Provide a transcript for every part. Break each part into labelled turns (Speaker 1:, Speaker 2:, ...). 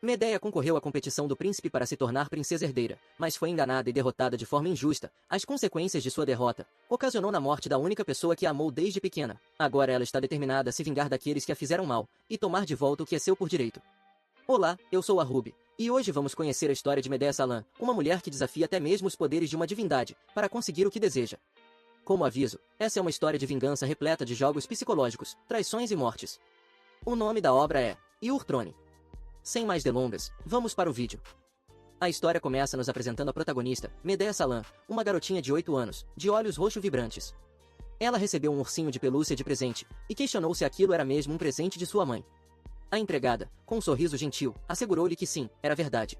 Speaker 1: Medeia concorreu à competição do príncipe para se tornar princesa herdeira, mas foi enganada e derrotada de forma injusta. As consequências de sua derrota ocasionou na morte da única pessoa que a amou desde pequena. Agora ela está determinada a se vingar daqueles que a fizeram mal e tomar de volta o que é seu por direito. Olá, eu sou a Ruby, e hoje vamos conhecer a história de Medeia Salan, uma mulher que desafia até mesmo os poderes de uma divindade para conseguir o que deseja. Como aviso, essa é uma história de vingança repleta de jogos psicológicos, traições e mortes. O nome da obra é Your Throne. Sem mais delongas, vamos para o vídeo. A história começa nos apresentando a protagonista, Medeia Salan, uma garotinha de 8 anos, de olhos roxos vibrantes. Ela recebeu um ursinho de pelúcia de presente, e questionou se aquilo era mesmo um presente de sua mãe. A empregada, com um sorriso gentil, assegurou-lhe que sim, era verdade.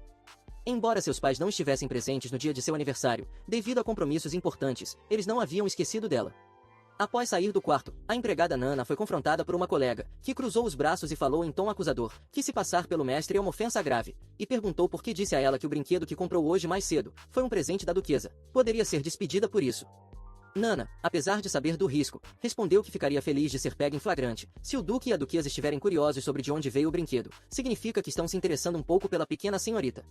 Speaker 1: Embora seus pais não estivessem presentes no dia de seu aniversário, devido a compromissos importantes, eles não haviam esquecido dela. Após sair do quarto, a empregada Nana foi confrontada por uma colega, que cruzou os braços e falou em tom acusador, que se passar pelo mestre é uma ofensa grave, e perguntou por que disse a ela que o brinquedo que comprou hoje mais cedo foi um presente da duquesa. Poderia ser despedida por isso. Nana, apesar de saber do risco, respondeu que ficaria feliz de ser pega em flagrante. Se o duque e a duquesa estiverem curiosos sobre de onde veio o brinquedo, significa que estão se interessando um pouco pela pequena senhorita.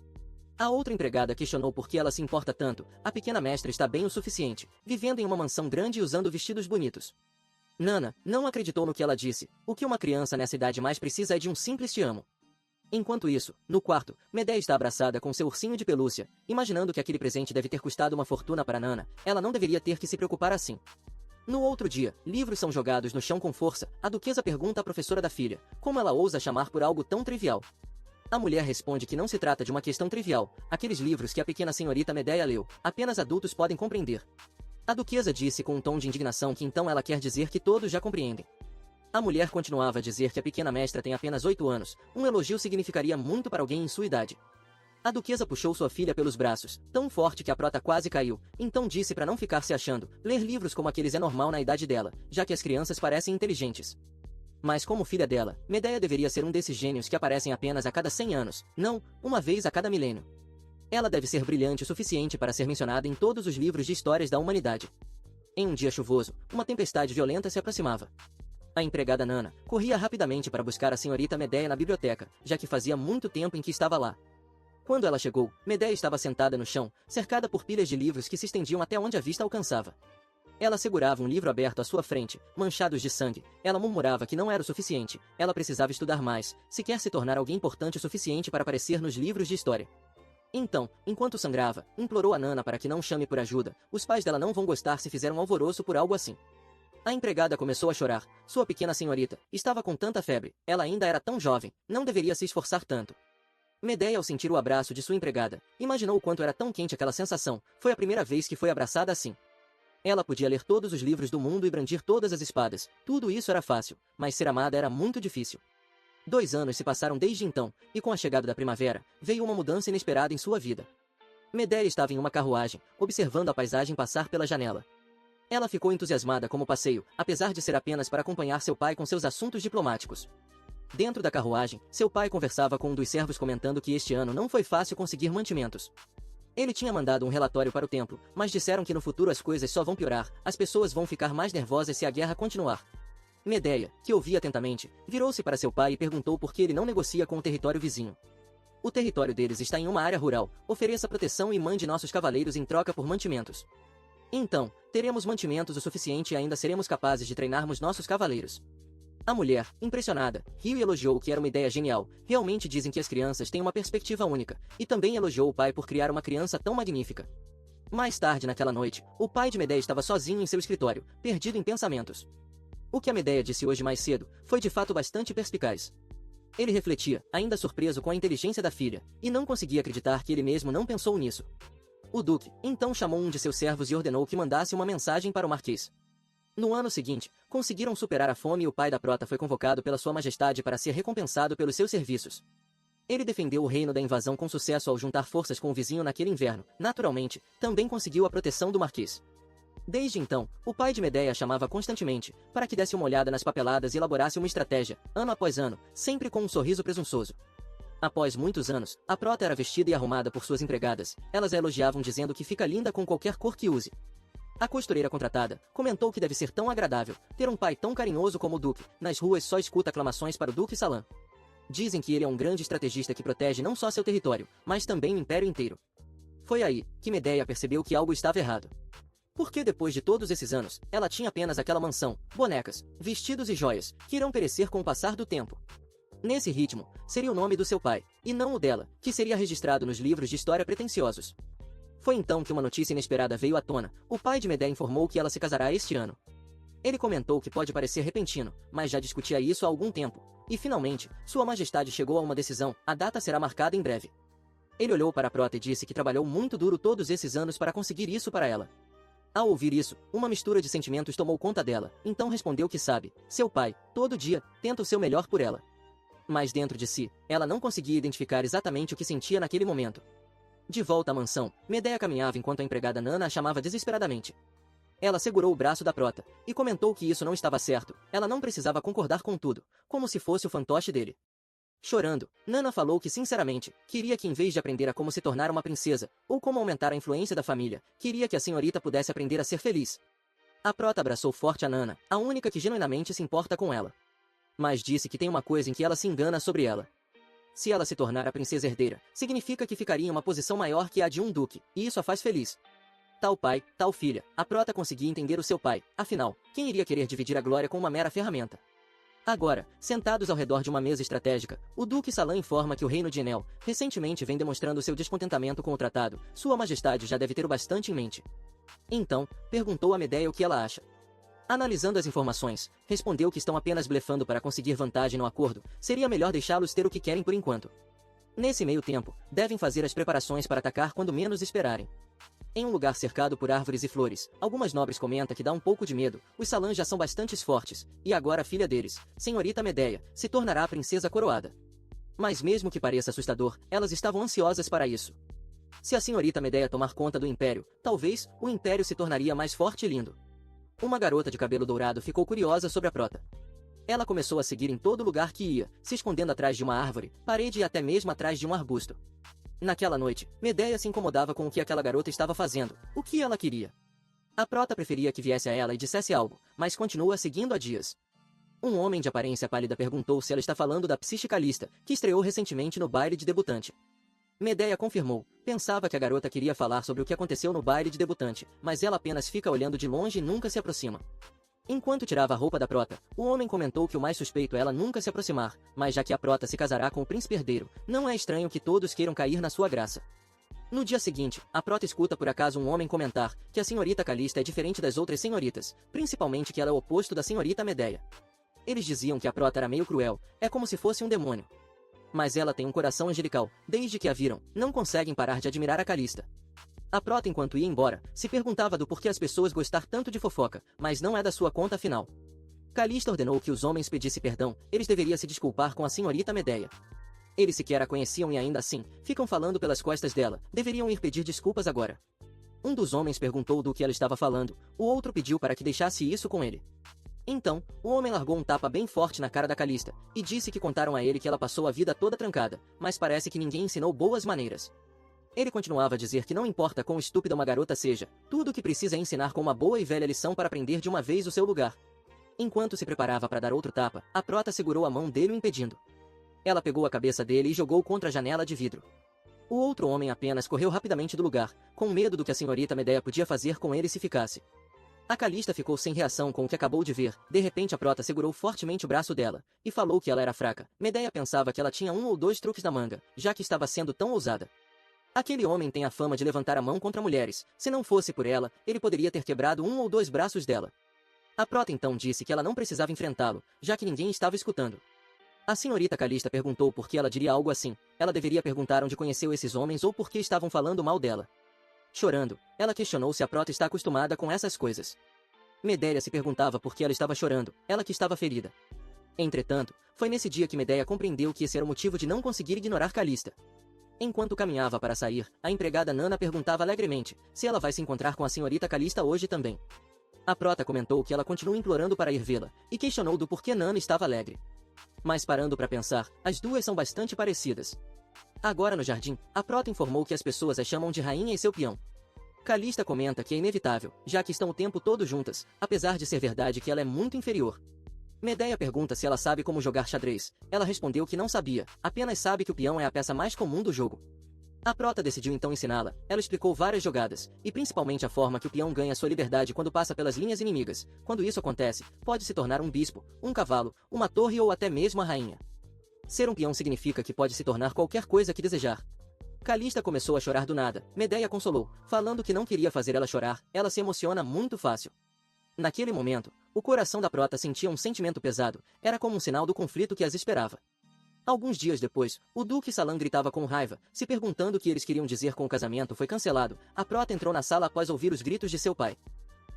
Speaker 1: A outra empregada questionou por que ela se importa tanto. A pequena mestra está bem o suficiente, vivendo em uma mansão grande e usando vestidos bonitos. Nana não acreditou no que ela disse. O que uma criança nessa idade mais precisa é de um simples te amo. Enquanto isso, no quarto, Medeia está abraçada com seu ursinho de pelúcia, imaginando que aquele presente deve ter custado uma fortuna para Nana. Ela não deveria ter que se preocupar assim. No outro dia, livros são jogados no chão com força. A duquesa pergunta à professora da filha, como ela ousa chamar por algo tão trivial. A mulher responde que não se trata de uma questão trivial. Aqueles livros que a pequena senhorita Medeia leu, apenas adultos podem compreender. A duquesa disse com um tom de indignação que então ela quer dizer que todos já compreendem. A mulher continuava a dizer que a pequena mestra tem apenas 8 anos, um elogio significaria muito para alguém em sua idade. A duquesa puxou sua filha pelos braços, tão forte que a prota quase caiu, então disse para não ficar se achando, ler livros como aqueles é normal na idade dela, já que as crianças parecem inteligentes. Mas como filha dela, Medeia deveria ser um desses gênios que aparecem apenas a cada 100 anos, não, uma vez a cada milênio. Ela deve ser brilhante o suficiente para ser mencionada em todos os livros de histórias da humanidade. Em um dia chuvoso, uma tempestade violenta se aproximava. A empregada Nana corria rapidamente para buscar a senhorita Medeia na biblioteca, já que fazia muito tempo em que estava lá. Quando ela chegou, Medeia estava sentada no chão, cercada por pilhas de livros que se estendiam até onde a vista alcançava. Ela segurava um livro aberto à sua frente, manchados de sangue. Ela murmurava que não era o suficiente, ela precisava estudar mais, se quer se tornar alguém importante o suficiente para aparecer nos livros de história. Então, enquanto sangrava, implorou a Nana para que não chame por ajuda. Os pais dela não vão gostar se fizer um alvoroço por algo assim. A empregada começou a chorar. Sua pequena senhorita estava com tanta febre, ela ainda era tão jovem, não deveria se esforçar tanto. Medeia, ao sentir o abraço de sua empregada, imaginou o quanto era tão quente aquela sensação. Foi a primeira vez que foi abraçada assim. Ela podia ler todos os livros do mundo e brandir todas as espadas. Tudo isso era fácil, mas ser amada era muito difícil. 2 anos se passaram desde então, e com a chegada da primavera, veio uma mudança inesperada em sua vida. Medeia estava em uma carruagem, observando a paisagem passar pela janela. Ela ficou entusiasmada com o passeio, apesar de ser apenas para acompanhar seu pai com seus assuntos diplomáticos. Dentro da carruagem, seu pai conversava com um dos servos comentando que este ano não foi fácil conseguir mantimentos. Ele tinha mandado um relatório para o templo, mas disseram que no futuro as coisas só vão piorar, as pessoas vão ficar mais nervosas se a guerra continuar. Medeia, que ouvia atentamente, virou-se para seu pai e perguntou por que ele não negocia com o território vizinho. O território deles está em uma área rural, ofereça proteção e mande nossos cavaleiros em troca por mantimentos. Então, teremos mantimentos o suficiente e ainda seremos capazes de treinarmos nossos cavaleiros. A mulher, impressionada, riu e elogiou que era uma ideia genial. Realmente dizem que as crianças têm uma perspectiva única, e também elogiou o pai por criar uma criança tão magnífica. Mais tarde naquela noite, o pai de Medeia estava sozinho em seu escritório, perdido em pensamentos. O que a Medeia disse hoje mais cedo foi de fato bastante perspicaz. Ele refletia, ainda surpreso com a inteligência da filha, e não conseguia acreditar que ele mesmo não pensou nisso. O duque, então chamou um de seus servos e ordenou que mandasse uma mensagem para o marquês. No ano seguinte, conseguiram superar a fome e o pai da prota foi convocado pela sua majestade para ser recompensado pelos seus serviços. Ele defendeu o reino da invasão com sucesso ao juntar forças com o vizinho naquele inverno. Naturalmente, também conseguiu a proteção do marquês. Desde então, o pai de Medeia a chamava constantemente, para que desse uma olhada nas papeladas e elaborasse uma estratégia, ano após ano, sempre com um sorriso presunçoso. Após muitos anos, a prota era vestida e arrumada por suas empregadas. Elas a elogiavam dizendo que fica linda com qualquer cor que use. A costureira contratada comentou que deve ser tão agradável ter um pai tão carinhoso como o Duque. Nas ruas só escuta aclamações para o Duque Salan. Dizem que ele é um grande estrategista que protege não só seu território, mas também o império inteiro. Foi aí que Medeia percebeu que algo estava errado. Porque depois de todos esses anos, ela tinha apenas aquela mansão, bonecas, vestidos e joias, que irão perecer com o passar do tempo. Nesse ritmo, seria o nome do seu pai, e não o dela, que seria registrado nos livros de história pretensiosos. Foi então que uma notícia inesperada veio à tona. O pai de Medeia informou que ela se casará este ano. Ele comentou que pode parecer repentino, mas já discutia isso há algum tempo. E finalmente, Sua Majestade chegou a uma decisão, a data será marcada em breve. Ele olhou para Prota e disse que trabalhou muito duro todos esses anos para conseguir isso para ela. Ao ouvir isso, uma mistura de sentimentos tomou conta dela, então respondeu que sabe, seu pai, todo dia, tenta o seu melhor por ela. Mas dentro de si, ela não conseguia identificar exatamente o que sentia naquele momento. De volta à mansão, Medeia caminhava enquanto a empregada Nana a chamava desesperadamente. Ela segurou o braço da Prota, e comentou que isso não estava certo, ela não precisava concordar com tudo, como se fosse o fantoche dele. Chorando, Nana falou que sinceramente, queria que em vez de aprender a como se tornar uma princesa, ou como aumentar a influência da família, queria que a senhorita pudesse aprender a ser feliz. A Prota abraçou forte a Nana, a única que genuinamente se importa com ela. Mas disse que tem uma coisa em que ela se engana sobre ela. Se ela se tornar a princesa herdeira, significa que ficaria em uma posição maior que a de um duque, e isso a faz feliz. Tal pai, tal filha, a Prota conseguia entender o seu pai, afinal, quem iria querer dividir a glória com uma mera ferramenta? Agora, sentados ao redor de uma mesa estratégica, o Duque Salan informa que o reino de Enel, recentemente vem demonstrando seu descontentamento com o tratado, Sua Majestade já deve ter o bastante em mente. Então, perguntou a Medeia o que ela acha. Analisando as informações, respondeu que estão apenas blefando para conseguir vantagem no acordo, seria melhor deixá-los ter o que querem por enquanto. Nesse meio tempo, devem fazer as preparações para atacar quando menos esperarem. Em um lugar cercado por árvores e flores, algumas nobres comentam que dá um pouco de medo, os Salans já são bastante fortes, e agora a filha deles, senhorita Medeia, se tornará a princesa coroada. Mas mesmo que pareça assustador, elas estavam ansiosas para isso. Se a senhorita Medeia tomar conta do império, talvez, o império se tornaria mais forte e lindo. Uma garota de cabelo dourado ficou curiosa sobre a Prota. Ela começou a seguir em todo lugar que ia, se escondendo atrás de uma árvore, parede e até mesmo atrás de um arbusto. Naquela noite, Medeia se incomodava com o que aquela garota estava fazendo, o que ela queria. A Prota preferia que viesse a ela e dissesse algo, mas continua seguindo há dias. Um homem de aparência pálida perguntou se ela está falando da Psiche Calista, que estreou recentemente no baile de debutante. Medeia confirmou, pensava que a garota queria falar sobre o que aconteceu no baile de debutante, mas ela apenas fica olhando de longe e nunca se aproxima. Enquanto tirava a roupa da Prota, o homem comentou que o mais suspeito é ela nunca se aproximar, mas já que a Prota se casará com o príncipe herdeiro, não é estranho que todos queiram cair na sua graça. No dia seguinte, a Prota escuta por acaso um homem comentar que a senhorita Calista é diferente das outras senhoritas, principalmente que ela é o oposto da senhorita Medeia. Eles diziam que a Prota era meio cruel, é como se fosse um demônio. Mas ela tem um coração angelical, desde que a viram, não conseguem parar de admirar a Calista. A Prota, enquanto ia embora, se perguntava do porquê as pessoas gostar tanto de fofoca, mas não é da sua conta afinal. Calista ordenou que os homens pedissem perdão, eles deveriam se desculpar com a senhorita Medeia. Eles sequer a conheciam e ainda assim, ficam falando pelas costas dela, deveriam ir pedir desculpas agora. Um dos homens perguntou do que ela estava falando, o outro pediu para que deixasse isso com ele. Então, o homem largou um tapa bem forte na cara da Calista, e disse que contaram a ele que ela passou a vida toda trancada, mas parece que ninguém ensinou boas maneiras. Ele continuava a dizer que não importa quão estúpida uma garota seja, tudo o que precisa é ensinar com uma boa e velha lição para aprender de uma vez o seu lugar. Enquanto se preparava para dar outro tapa, a Prota segurou a mão dele o impedindo. Ela pegou a cabeça dele e jogou contra a janela de vidro. O outro homem apenas correu rapidamente do lugar, com medo do que a senhorita Medeia podia fazer com ele se ficasse. A Calista ficou sem reação com o que acabou de ver, de repente a Prota segurou fortemente o braço dela, e falou que ela era fraca. Medeia pensava que ela tinha 1 ou 2 truques na manga, já que estava sendo tão ousada. Aquele homem tem a fama de levantar a mão contra mulheres, se não fosse por ela, ele poderia ter quebrado 1 ou 2 braços dela. A Prota então disse que ela não precisava enfrentá-lo, já que ninguém estava escutando. A senhorita Calista perguntou por que ela diria algo assim, ela deveria perguntar onde conheceu esses homens ou por que estavam falando mal dela. Chorando, ela questionou se a Prota está acostumada com essas coisas. Medeia se perguntava por que ela estava chorando, ela que estava ferida. Entretanto, foi nesse dia que Medeia compreendeu que esse era o motivo de não conseguir ignorar Calista. Enquanto caminhava para sair, a empregada Nana perguntava alegremente se ela vai se encontrar com a senhorita Calista hoje também. A Prota comentou que ela continua implorando para ir vê-la, e questionou do porquê Nana estava alegre. Mas parando para pensar, as duas são bastante parecidas. Agora no jardim, a Prota informou que as pessoas a chamam de rainha e seu peão. Calista comenta que é inevitável, já que estão o tempo todo juntas, apesar de ser verdade que ela é muito inferior. Medeia pergunta se ela sabe como jogar xadrez. Ela respondeu que não sabia, apenas sabe que o peão é a peça mais comum do jogo. A prota decidiu então ensiná-la. Ela explicou várias jogadas, e principalmente a forma que o peão ganha sua liberdade quando passa pelas linhas inimigas. Quando isso acontece, pode se tornar um bispo, um cavalo, uma torre ou até mesmo a rainha. Ser um peão significa que pode se tornar qualquer coisa que desejar. Calista começou a chorar do nada. Medeia consolou, falando que não queria fazer ela chorar. Ela se emociona muito fácil. Naquele momento, o coração da prota sentia um sentimento pesado. Era como um sinal do conflito que as esperava. Alguns dias depois, o Duque Salan gritava com raiva, se perguntando o que eles queriam dizer com o casamento foi cancelado. A prota entrou na sala após ouvir os gritos de seu pai.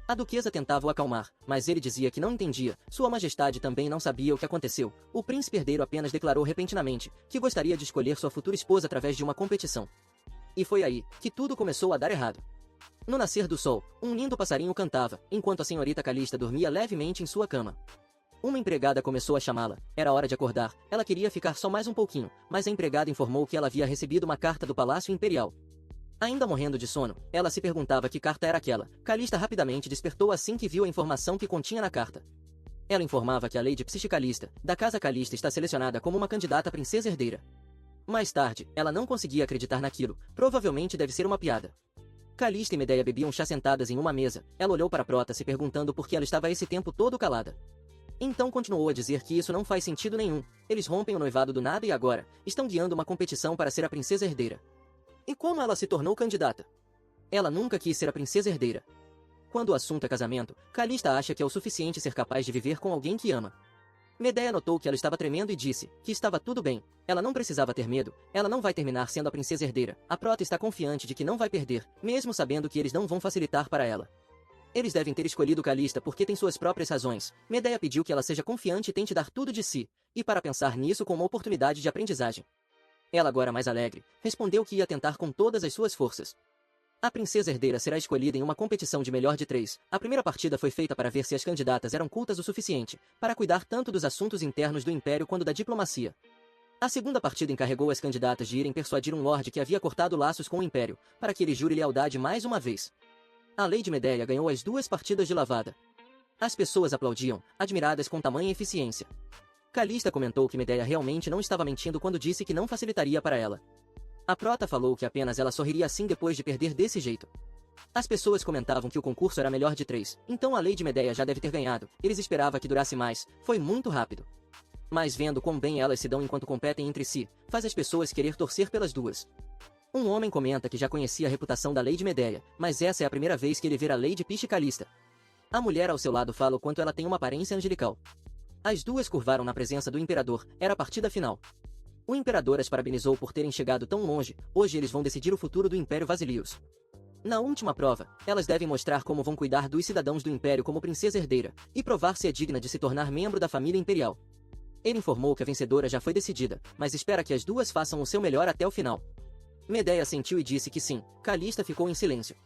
Speaker 1: A duquesa tentava o acalmar, mas ele dizia que não entendia. Sua majestade também não sabia o que aconteceu. O príncipe herdeiro apenas declarou repentinamente que gostaria de escolher sua futura esposa através de uma competição. E foi aí que tudo começou a dar errado. No nascer do sol, um lindo passarinho cantava, enquanto a senhorita Calista dormia levemente em sua cama. Uma empregada começou a chamá-la. Era hora de acordar. Ela queria ficar só mais um pouquinho, mas a empregada informou que ela havia recebido uma carta do Palácio Imperial. Ainda morrendo de sono, ela se perguntava que carta era aquela. Calista rapidamente despertou assim que viu a informação que continha na carta. Ela informava que a Lady Psyche Calista, da Casa Calista, está selecionada como uma candidata a princesa herdeira. Mais tarde, ela não conseguia acreditar naquilo. Provavelmente deve ser uma piada. Calista e Medeia bebiam chá sentadas em uma mesa. Ela olhou para Prota se perguntando por que ela estava esse tempo todo calada. Então continuou a dizer que isso não faz sentido nenhum. Eles rompem o noivado do nada e agora estão guiando uma competição para ser a princesa herdeira. E como ela se tornou candidata? Ela nunca quis ser a princesa herdeira. Quando o assunto é casamento, Calista acha que é o suficiente ser capaz de viver com alguém que ama. Medeia notou que ela estava tremendo e disse que estava tudo bem. Ela não precisava ter medo, ela não vai terminar sendo a princesa herdeira. A prota está confiante de que não vai perder, mesmo sabendo que eles não vão facilitar para ela. Eles devem ter escolhido Calista porque tem suas próprias razões. Medeia pediu que ela seja confiante e tente dar tudo de si, e para pensar nisso como uma oportunidade de aprendizagem. Ela, agora mais alegre, respondeu que ia tentar com todas as suas forças. A princesa herdeira será escolhida em uma competição de melhor de 3. A primeira partida foi feita para ver se as candidatas eram cultas o suficiente para cuidar tanto dos assuntos internos do Império quanto da diplomacia. A segunda partida encarregou as candidatas de irem persuadir um lorde que havia cortado laços com o Império, para que ele jure lealdade mais uma vez. A Lady Medeia ganhou as 2 partidas de lavada. As pessoas aplaudiam, admiradas com tamanha eficiência. Calista comentou que Medeia realmente não estava mentindo quando disse que não facilitaria para ela. A prota falou que apenas ela sorriria assim depois de perder desse jeito. As pessoas comentavam que o concurso era melhor de 3, então a Lady Medeia já deve ter ganhado. Eles esperavam que durasse mais, foi muito rápido. Mas vendo quão bem elas se dão enquanto competem entre si, faz as pessoas querer torcer pelas duas. Um homem comenta que já conhecia a reputação da Lady Medeia, mas essa é a primeira vez que ele vê a Lady Psyche Calista. A mulher ao seu lado fala o quanto ela tem uma aparência angelical. As duas curvaram na presença do imperador, era a partida final. O imperador as parabenizou por terem chegado tão longe. Hoje eles vão decidir o futuro do Império Vasilius. Na última prova, elas devem mostrar como vão cuidar dos cidadãos do Império como princesa herdeira, e provar se é digna de se tornar membro da família imperial. Ele informou que a vencedora já foi decidida, mas espera que as duas façam o seu melhor até o final. Medeia assentiu e disse que sim. Calista ficou em silêncio.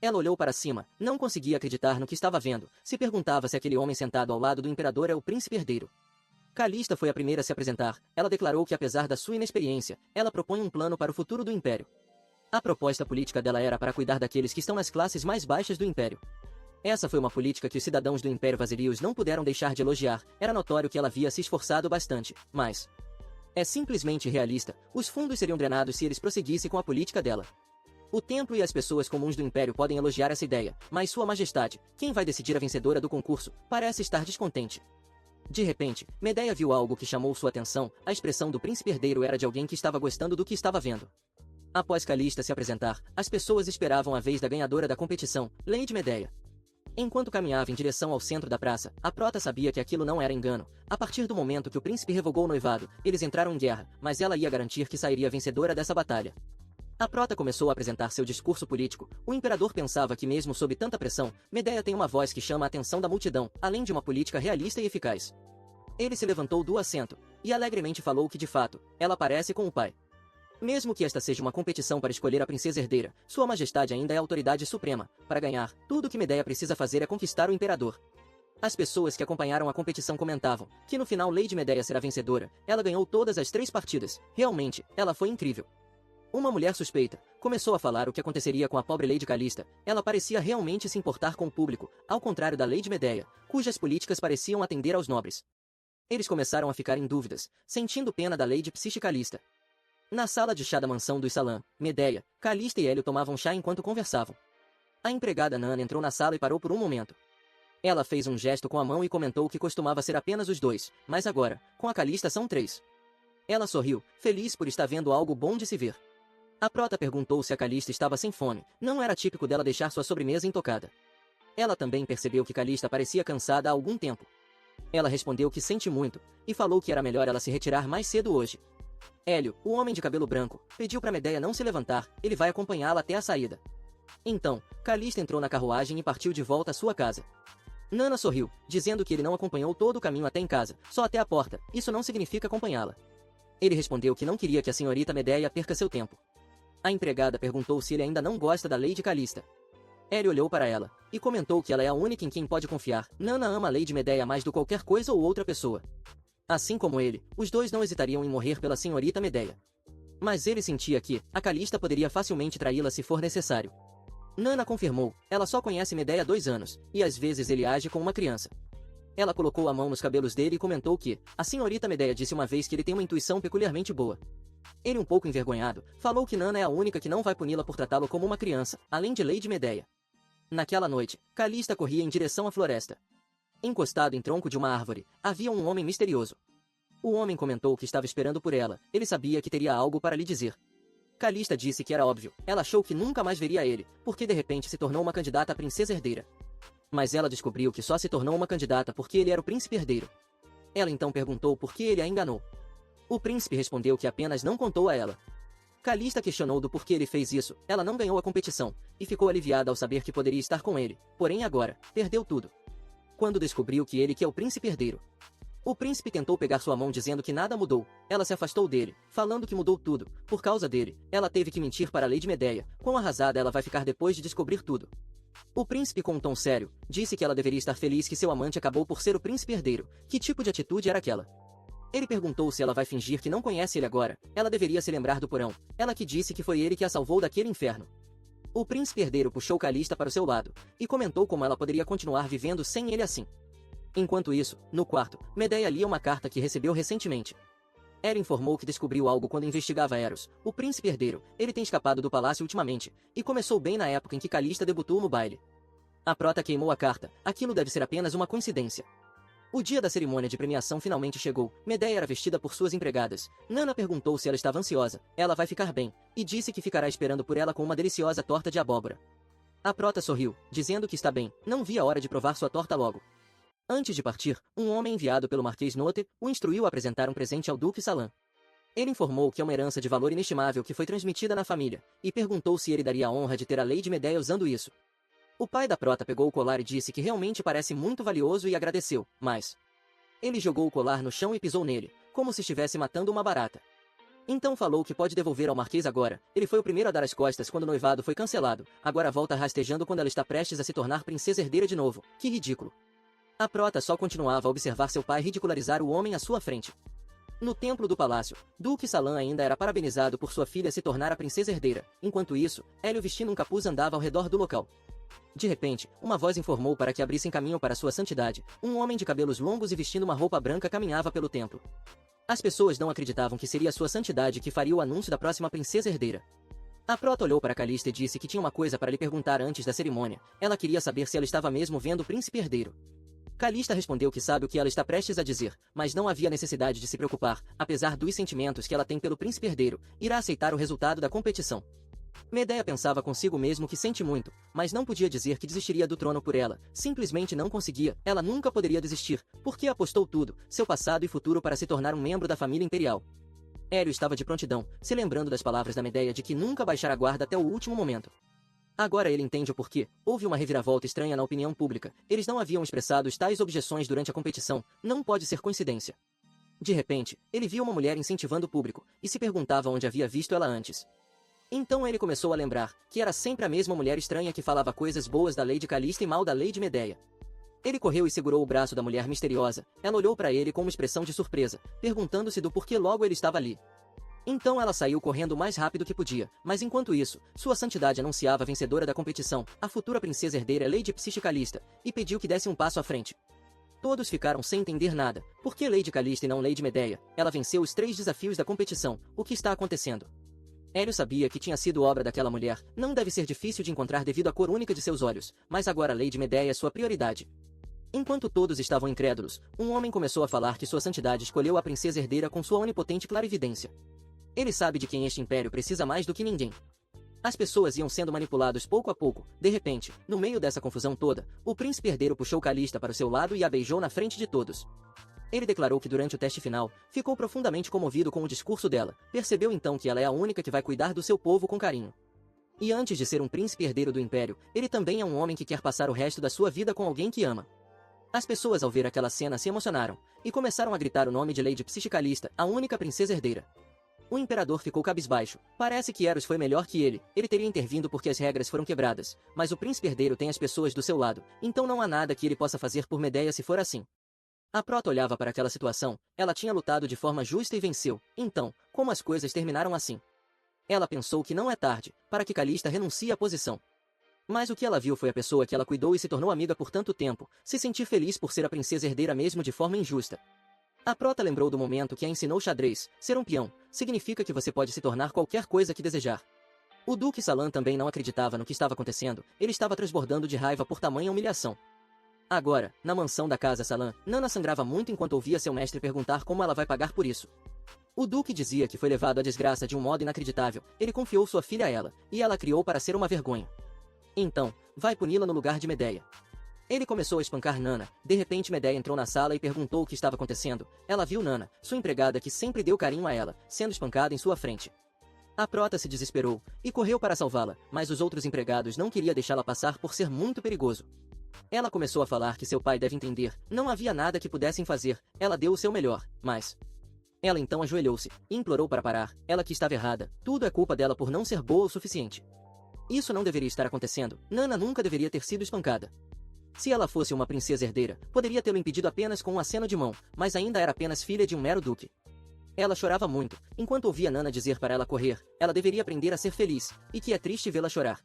Speaker 1: Ela olhou para cima, não conseguia acreditar no que estava vendo, se perguntava se aquele homem sentado ao lado do imperador é o príncipe herdeiro. Calista foi a primeira a se apresentar. Ela declarou que apesar da sua inexperiência, ela propõe um plano para o futuro do Império. A proposta política dela era para cuidar daqueles que estão nas classes mais baixas do Império. Essa foi uma política que os cidadãos do Império Vasilius não puderam deixar de elogiar. Era notório que ela havia se esforçado bastante, mas é simplesmente realista. Os fundos seriam drenados se eles prosseguissem com a política dela. O templo e as pessoas comuns do Império podem elogiar essa ideia, mas Sua Majestade, quem vai decidir a vencedora do concurso, parece estar descontente. De repente, Medeia viu algo que chamou sua atenção. A expressão do príncipe herdeiro era de alguém que estava gostando do que estava vendo. Após Calista se apresentar, as pessoas esperavam a vez da ganhadora da competição, Lady Medeia. Enquanto caminhava em direção ao centro da praça, a prota sabia que aquilo não era engano. A partir do momento que o príncipe revogou o noivado, eles entraram em guerra, mas ela ia garantir que sairia vencedora dessa batalha. A prota começou a apresentar seu discurso político. O imperador pensava que mesmo sob tanta pressão, Medeia tem uma voz que chama a atenção da multidão, além de uma política realista e eficaz. Ele se levantou do assento, e alegremente falou que de fato, ela parece com o pai. Mesmo que esta seja uma competição para escolher a princesa herdeira, Sua Majestade ainda é a autoridade suprema. Para ganhar, tudo o que Medeia precisa fazer é conquistar o imperador. As pessoas que acompanharam a competição comentavam que no final Lady Medeia será vencedora. Ela ganhou todas as 3 partidas. Realmente, ela foi incrível. Uma mulher suspeita começou a falar o que aconteceria com a pobre Lady Calista. Ela parecia realmente se importar com o público, ao contrário da Lady Medeia, cujas políticas pareciam atender aos nobres. Eles começaram a ficar em dúvidas, sentindo pena da Lady Psichicalista. Na sala de chá da mansão dos Salan, Medea, Calista e Hélio tomavam chá enquanto conversavam. A empregada Nana entrou na sala e parou por um momento. Ela fez um gesto com a mão e comentou que costumava ser apenas os dois, mas agora, com a Calista são três. Ela sorriu, feliz por estar vendo algo bom de se ver. A prota perguntou se a Calista estava sem fome, não era típico dela deixar sua sobremesa intocada. Ela também percebeu que Calista parecia cansada há algum tempo. Ela respondeu que sente muito, e falou que era melhor ela se retirar mais cedo hoje. Hélio, o homem de cabelo branco, pediu para Medea não se levantar, ele vai acompanhá-la até a saída. Então, Calista entrou na carruagem e partiu de volta à sua casa. Nana sorriu, dizendo que ele não acompanhou todo o caminho até em casa, só até a porta, isso não significa acompanhá-la. Ele respondeu que não queria que a senhorita Medea perca seu tempo. A empregada perguntou se ele ainda não gosta da Lady Calista. Hélio olhou para ela, e comentou que ela é a única em quem pode confiar. Nana ama a Lady Medea mais do que qualquer coisa ou outra pessoa. Assim como ele, os dois não hesitariam em morrer pela senhorita Medea. Mas ele sentia que, a Calista poderia facilmente traí-la se for necessário. Nana confirmou, ela só conhece Medea há 2 anos, e às vezes ele age como uma criança. Ela colocou a mão nos cabelos dele e comentou que, a senhorita Medea disse uma vez que ele tem uma intuição peculiarmente boa. Ele, um pouco envergonhado, falou que Nana é a única que não vai puni-la por tratá-lo como uma criança, além de Lady Medea. Naquela noite, Calista corria em direção à floresta. Encostado em tronco de uma árvore, havia um homem misterioso. O homem comentou que estava esperando por ela, ele sabia que teria algo para lhe dizer. Calista disse que era óbvio, ela achou que nunca mais veria ele, porque de repente se tornou uma candidata à princesa herdeira. Mas ela descobriu que só se tornou uma candidata porque ele era o príncipe herdeiro. Ela então perguntou por que ele a enganou. O príncipe respondeu que apenas não contou a ela. Calista questionou do porquê ele fez isso, ela não ganhou a competição, e ficou aliviada ao saber que poderia estar com ele, porém agora, perdeu tudo. Quando descobriu que ele que é o príncipe herdeiro. O príncipe tentou pegar sua mão dizendo que nada mudou, ela se afastou dele, falando que mudou tudo, por causa dele, ela teve que mentir para a Lady Medea, quão arrasada ela vai ficar depois de descobrir tudo. O príncipe com um tom sério, disse que ela deveria estar feliz que seu amante acabou por ser o príncipe herdeiro, que tipo de atitude era aquela? Ele perguntou se ela vai fingir que não conhece ele agora, ela deveria se lembrar do porão, ela que disse que foi ele que a salvou daquele inferno. O príncipe herdeiro puxou Calista para o seu lado, e comentou como ela poderia continuar vivendo sem ele assim. Enquanto isso, no quarto, Medea lia uma carta que recebeu recentemente. Ela informou que descobriu algo quando investigava Eros, o príncipe herdeiro, ele tem escapado do palácio ultimamente, e começou bem na época em que Calista debutou no baile. A prota queimou a carta, aquilo deve ser apenas uma coincidência. O dia da cerimônia de premiação finalmente chegou, Medea era vestida por suas empregadas. Nana perguntou se ela estava ansiosa, ela vai ficar bem, e disse que ficará esperando por ela com uma deliciosa torta de abóbora. A prota sorriu, dizendo que está bem, não via a hora de provar sua torta logo. Antes de partir, um homem enviado pelo Marquês Note o instruiu a apresentar um presente ao Duque Salan. Ele informou que é uma herança de valor inestimável que foi transmitida na família, e perguntou se ele daria a honra de ter a Lady Medea usando isso. O pai da prota pegou o colar e disse que realmente parece muito valioso e agradeceu, mas... Ele jogou o colar no chão e pisou nele, como se estivesse matando uma barata. Então falou que pode devolver ao Marquês agora, ele foi o primeiro a dar as costas quando o noivado foi cancelado, agora volta rastejando quando ela está prestes a se tornar princesa herdeira de novo, que ridículo. A prota só continuava a observar seu pai ridicularizar o homem à sua frente. No templo do palácio, Duque Salan ainda era parabenizado por sua filha se tornar a princesa herdeira, enquanto isso, Hélio vestindo um capuz andava ao redor do local. De repente, uma voz informou para que abrissem caminho para sua santidade. Um homem de cabelos longos e vestindo uma roupa branca caminhava pelo templo. As pessoas não acreditavam que seria sua santidade que faria o anúncio da próxima princesa herdeira. A prota olhou para Calista e disse que tinha uma coisa para lhe perguntar antes da cerimônia. Ela queria saber se ela estava mesmo vendo o príncipe herdeiro. Calista respondeu que sabe o que ela está prestes a dizer, mas não havia necessidade de se preocupar, apesar dos sentimentos que ela tem pelo príncipe herdeiro, irá aceitar o resultado da competição. Medea pensava consigo mesmo que sente muito, mas não podia dizer que desistiria do trono por ela, simplesmente não conseguia, ela nunca poderia desistir, porque apostou tudo, seu passado e futuro para se tornar um membro da família imperial. Hélio estava de prontidão, se lembrando das palavras da Medea de que nunca baixara a guarda até o último momento. Agora ele entende o porquê, houve uma reviravolta estranha na opinião pública, eles não haviam expressado tais objeções durante a competição, não pode ser coincidência. De repente, ele viu uma mulher incentivando o público, e se perguntava onde havia visto ela antes. Então ele começou a lembrar, que era sempre a mesma mulher estranha que falava coisas boas da Lady Calista e mal da Lady Medea. Ele correu e segurou o braço da mulher misteriosa, ela olhou para ele com uma expressão de surpresa, perguntando-se do porquê logo ele estava ali. Então ela saiu correndo o mais rápido que podia, mas enquanto isso, sua santidade anunciava a vencedora da competição, a futura princesa herdeira Lady Psichicalista, e pediu que desse um passo à frente. Todos ficaram sem entender nada. Por que Lady Calista e não Lady Medeia? Ela venceu os 3 desafios da competição. O que está acontecendo? Hélio sabia que tinha sido obra daquela mulher. Não deve ser difícil de encontrar devido à cor única de seus olhos. Mas agora Lady Medeia é sua prioridade. Enquanto todos estavam incrédulos, um homem começou a falar que sua santidade escolheu a princesa herdeira com sua onipotente clarividência. Ele sabe de quem este império precisa mais do que ninguém. As pessoas iam sendo manipulados pouco a pouco. De repente, no meio dessa confusão toda, o príncipe herdeiro puxou Calista para o seu lado e a beijou na frente de todos. Ele declarou que durante o teste final, ficou profundamente comovido com o discurso dela. Percebeu então que ela é a única que vai cuidar do seu povo com carinho. E antes de ser um príncipe herdeiro do império, ele também é um homem que quer passar o resto da sua vida com alguém que ama. As pessoas ao ver aquela cena se emocionaram, e começaram a gritar o nome de Lady Calista, a única princesa herdeira. O imperador ficou cabisbaixo. Parece que Eros foi melhor que ele teria intervindo porque as regras foram quebradas, mas o príncipe herdeiro tem as pessoas do seu lado, então não há nada que ele possa fazer por Medeia se for assim. A Prota olhava para aquela situação, ela tinha lutado de forma justa e venceu, então, como as coisas terminaram assim? Ela pensou que não é tarde, para que Calista renuncie à posição. Mas o que ela viu foi a pessoa que ela cuidou e se tornou amiga por tanto tempo, se sentir feliz por ser a princesa herdeira mesmo de forma injusta. A Prota lembrou do momento que a ensinou xadrez. Ser um peão significa que você pode se tornar qualquer coisa que desejar. O Duque Salan também não acreditava no que estava acontecendo, ele estava transbordando de raiva por tamanha humilhação. Agora, na mansão da casa Salan, Nana sangrava muito enquanto ouvia seu mestre perguntar como ela vai pagar por isso. O Duque dizia que foi levado à desgraça de um modo inacreditável, ele confiou sua filha a ela, e ela a criou para ser uma vergonha. Então, vai puni-la no lugar de Medeia. Ele começou a espancar Nana. De repente Medeia entrou na sala e perguntou o que estava acontecendo. Ela viu Nana, sua empregada que sempre deu carinho a ela, sendo espancada em sua frente. A Prota se desesperou, e correu para salvá-la, mas os outros empregados não queriam deixá-la passar por ser muito perigoso. Ela começou a falar que seu pai deve entender, não havia nada que pudessem fazer, ela deu o seu melhor, mas... Ela então ajoelhou-se, e implorou para parar, ela que estava errada, tudo é culpa dela por não ser boa o suficiente. Isso não deveria estar acontecendo, Nana nunca deveria ter sido espancada. Se ela fosse uma princesa herdeira, poderia tê-lo impedido apenas com um aceno de mão, mas ainda era apenas filha de um mero duque. Ela chorava muito, enquanto ouvia Nana dizer para ela correr, ela deveria aprender a ser feliz, e que é triste vê-la chorar.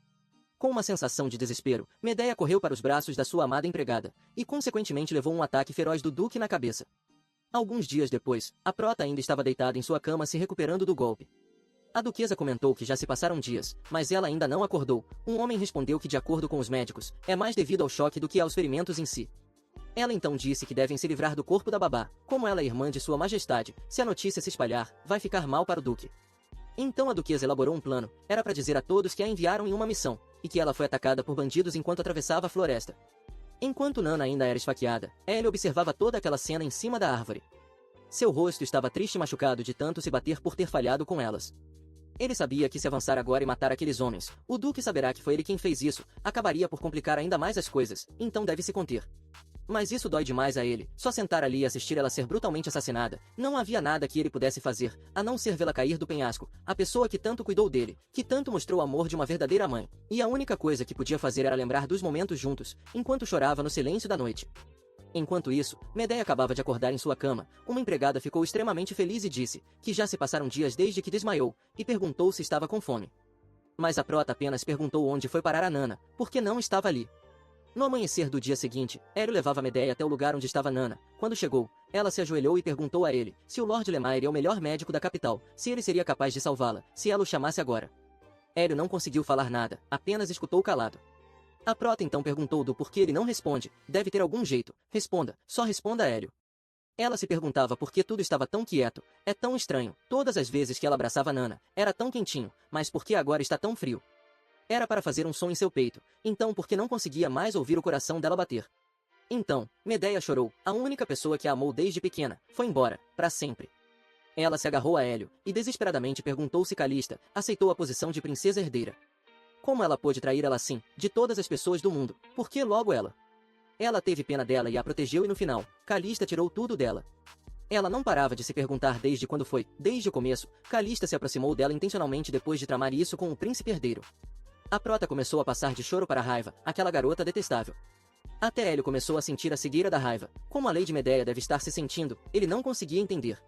Speaker 1: Com uma sensação de desespero, Medeia correu para os braços da sua amada empregada, e consequentemente levou um ataque feroz do duque na cabeça. Alguns dias depois, a Prota ainda estava deitada em sua cama se recuperando do golpe. A duquesa comentou que já se passaram dias, mas ela ainda não acordou. Um homem respondeu que de acordo com os médicos, é mais devido ao choque do que aos ferimentos em si. Ela então disse que devem se livrar do corpo da babá, como ela é irmã de sua majestade, se a notícia se espalhar, vai ficar mal para o duque. Então a duquesa elaborou um plano, era para dizer a todos que a enviaram em uma missão, e que ela foi atacada por bandidos enquanto atravessava a floresta. Enquanto Nana ainda era esfaqueada, Ellie observava toda aquela cena em cima da árvore. Seu rosto estava triste e machucado de tanto se bater por ter falhado com elas. Ele sabia que se avançar agora e matar aqueles homens, o Duque saberá que foi ele quem fez isso, acabaria por complicar ainda mais as coisas, então deve se conter. Mas isso dói demais a ele, só sentar ali e assistir ela ser brutalmente assassinada, não havia nada que ele pudesse fazer, a não ser vê-la cair do penhasco, a pessoa que tanto cuidou dele, que tanto mostrou amor de uma verdadeira mãe, e a única coisa que podia fazer era lembrar dos momentos juntos, enquanto chorava no silêncio da noite. Enquanto isso, Medeia acabava de acordar em sua cama, uma empregada ficou extremamente feliz e disse que já se passaram dias desde que desmaiou, e perguntou se estava com fome. Mas a Prota apenas perguntou onde foi parar a Nana, porque não estava ali. No amanhecer do dia seguinte, Hélio levava Medeia até o lugar onde estava Nana. Quando chegou, ela se ajoelhou e perguntou a ele se o Lord Lemaire é o melhor médico da capital, se ele seria capaz de salvá-la, se ela o chamasse agora. Hélio não conseguiu falar nada, apenas escutou calado. A Prota então perguntou do porquê ele não responde, deve ter algum jeito, responda, só responda Hélio. Ela se perguntava por que tudo estava tão quieto, é tão estranho, todas as vezes que ela abraçava Nana, era tão quentinho, mas por que agora está tão frio? Era para fazer um som em seu peito, então porque não conseguia mais ouvir o coração dela bater. Então, Medeia chorou, a única pessoa que a amou desde pequena, foi embora, para sempre. Ela se agarrou a Hélio, e desesperadamente perguntou se Calista aceitou a posição de princesa herdeira. Como ela pôde trair ela assim, de todas as pessoas do mundo? Por que logo ela? Ela teve pena dela e a protegeu e no final, Calista tirou tudo dela. Ela não parava de se perguntar desde quando foi, desde o começo, Calista se aproximou dela intencionalmente depois de tramar isso com o príncipe herdeiro. A Prota começou a passar de choro para raiva, aquela garota detestável. Até Hélio começou a sentir a cegueira da raiva, como a Lady Medeia deve estar se sentindo, ele não conseguia entender.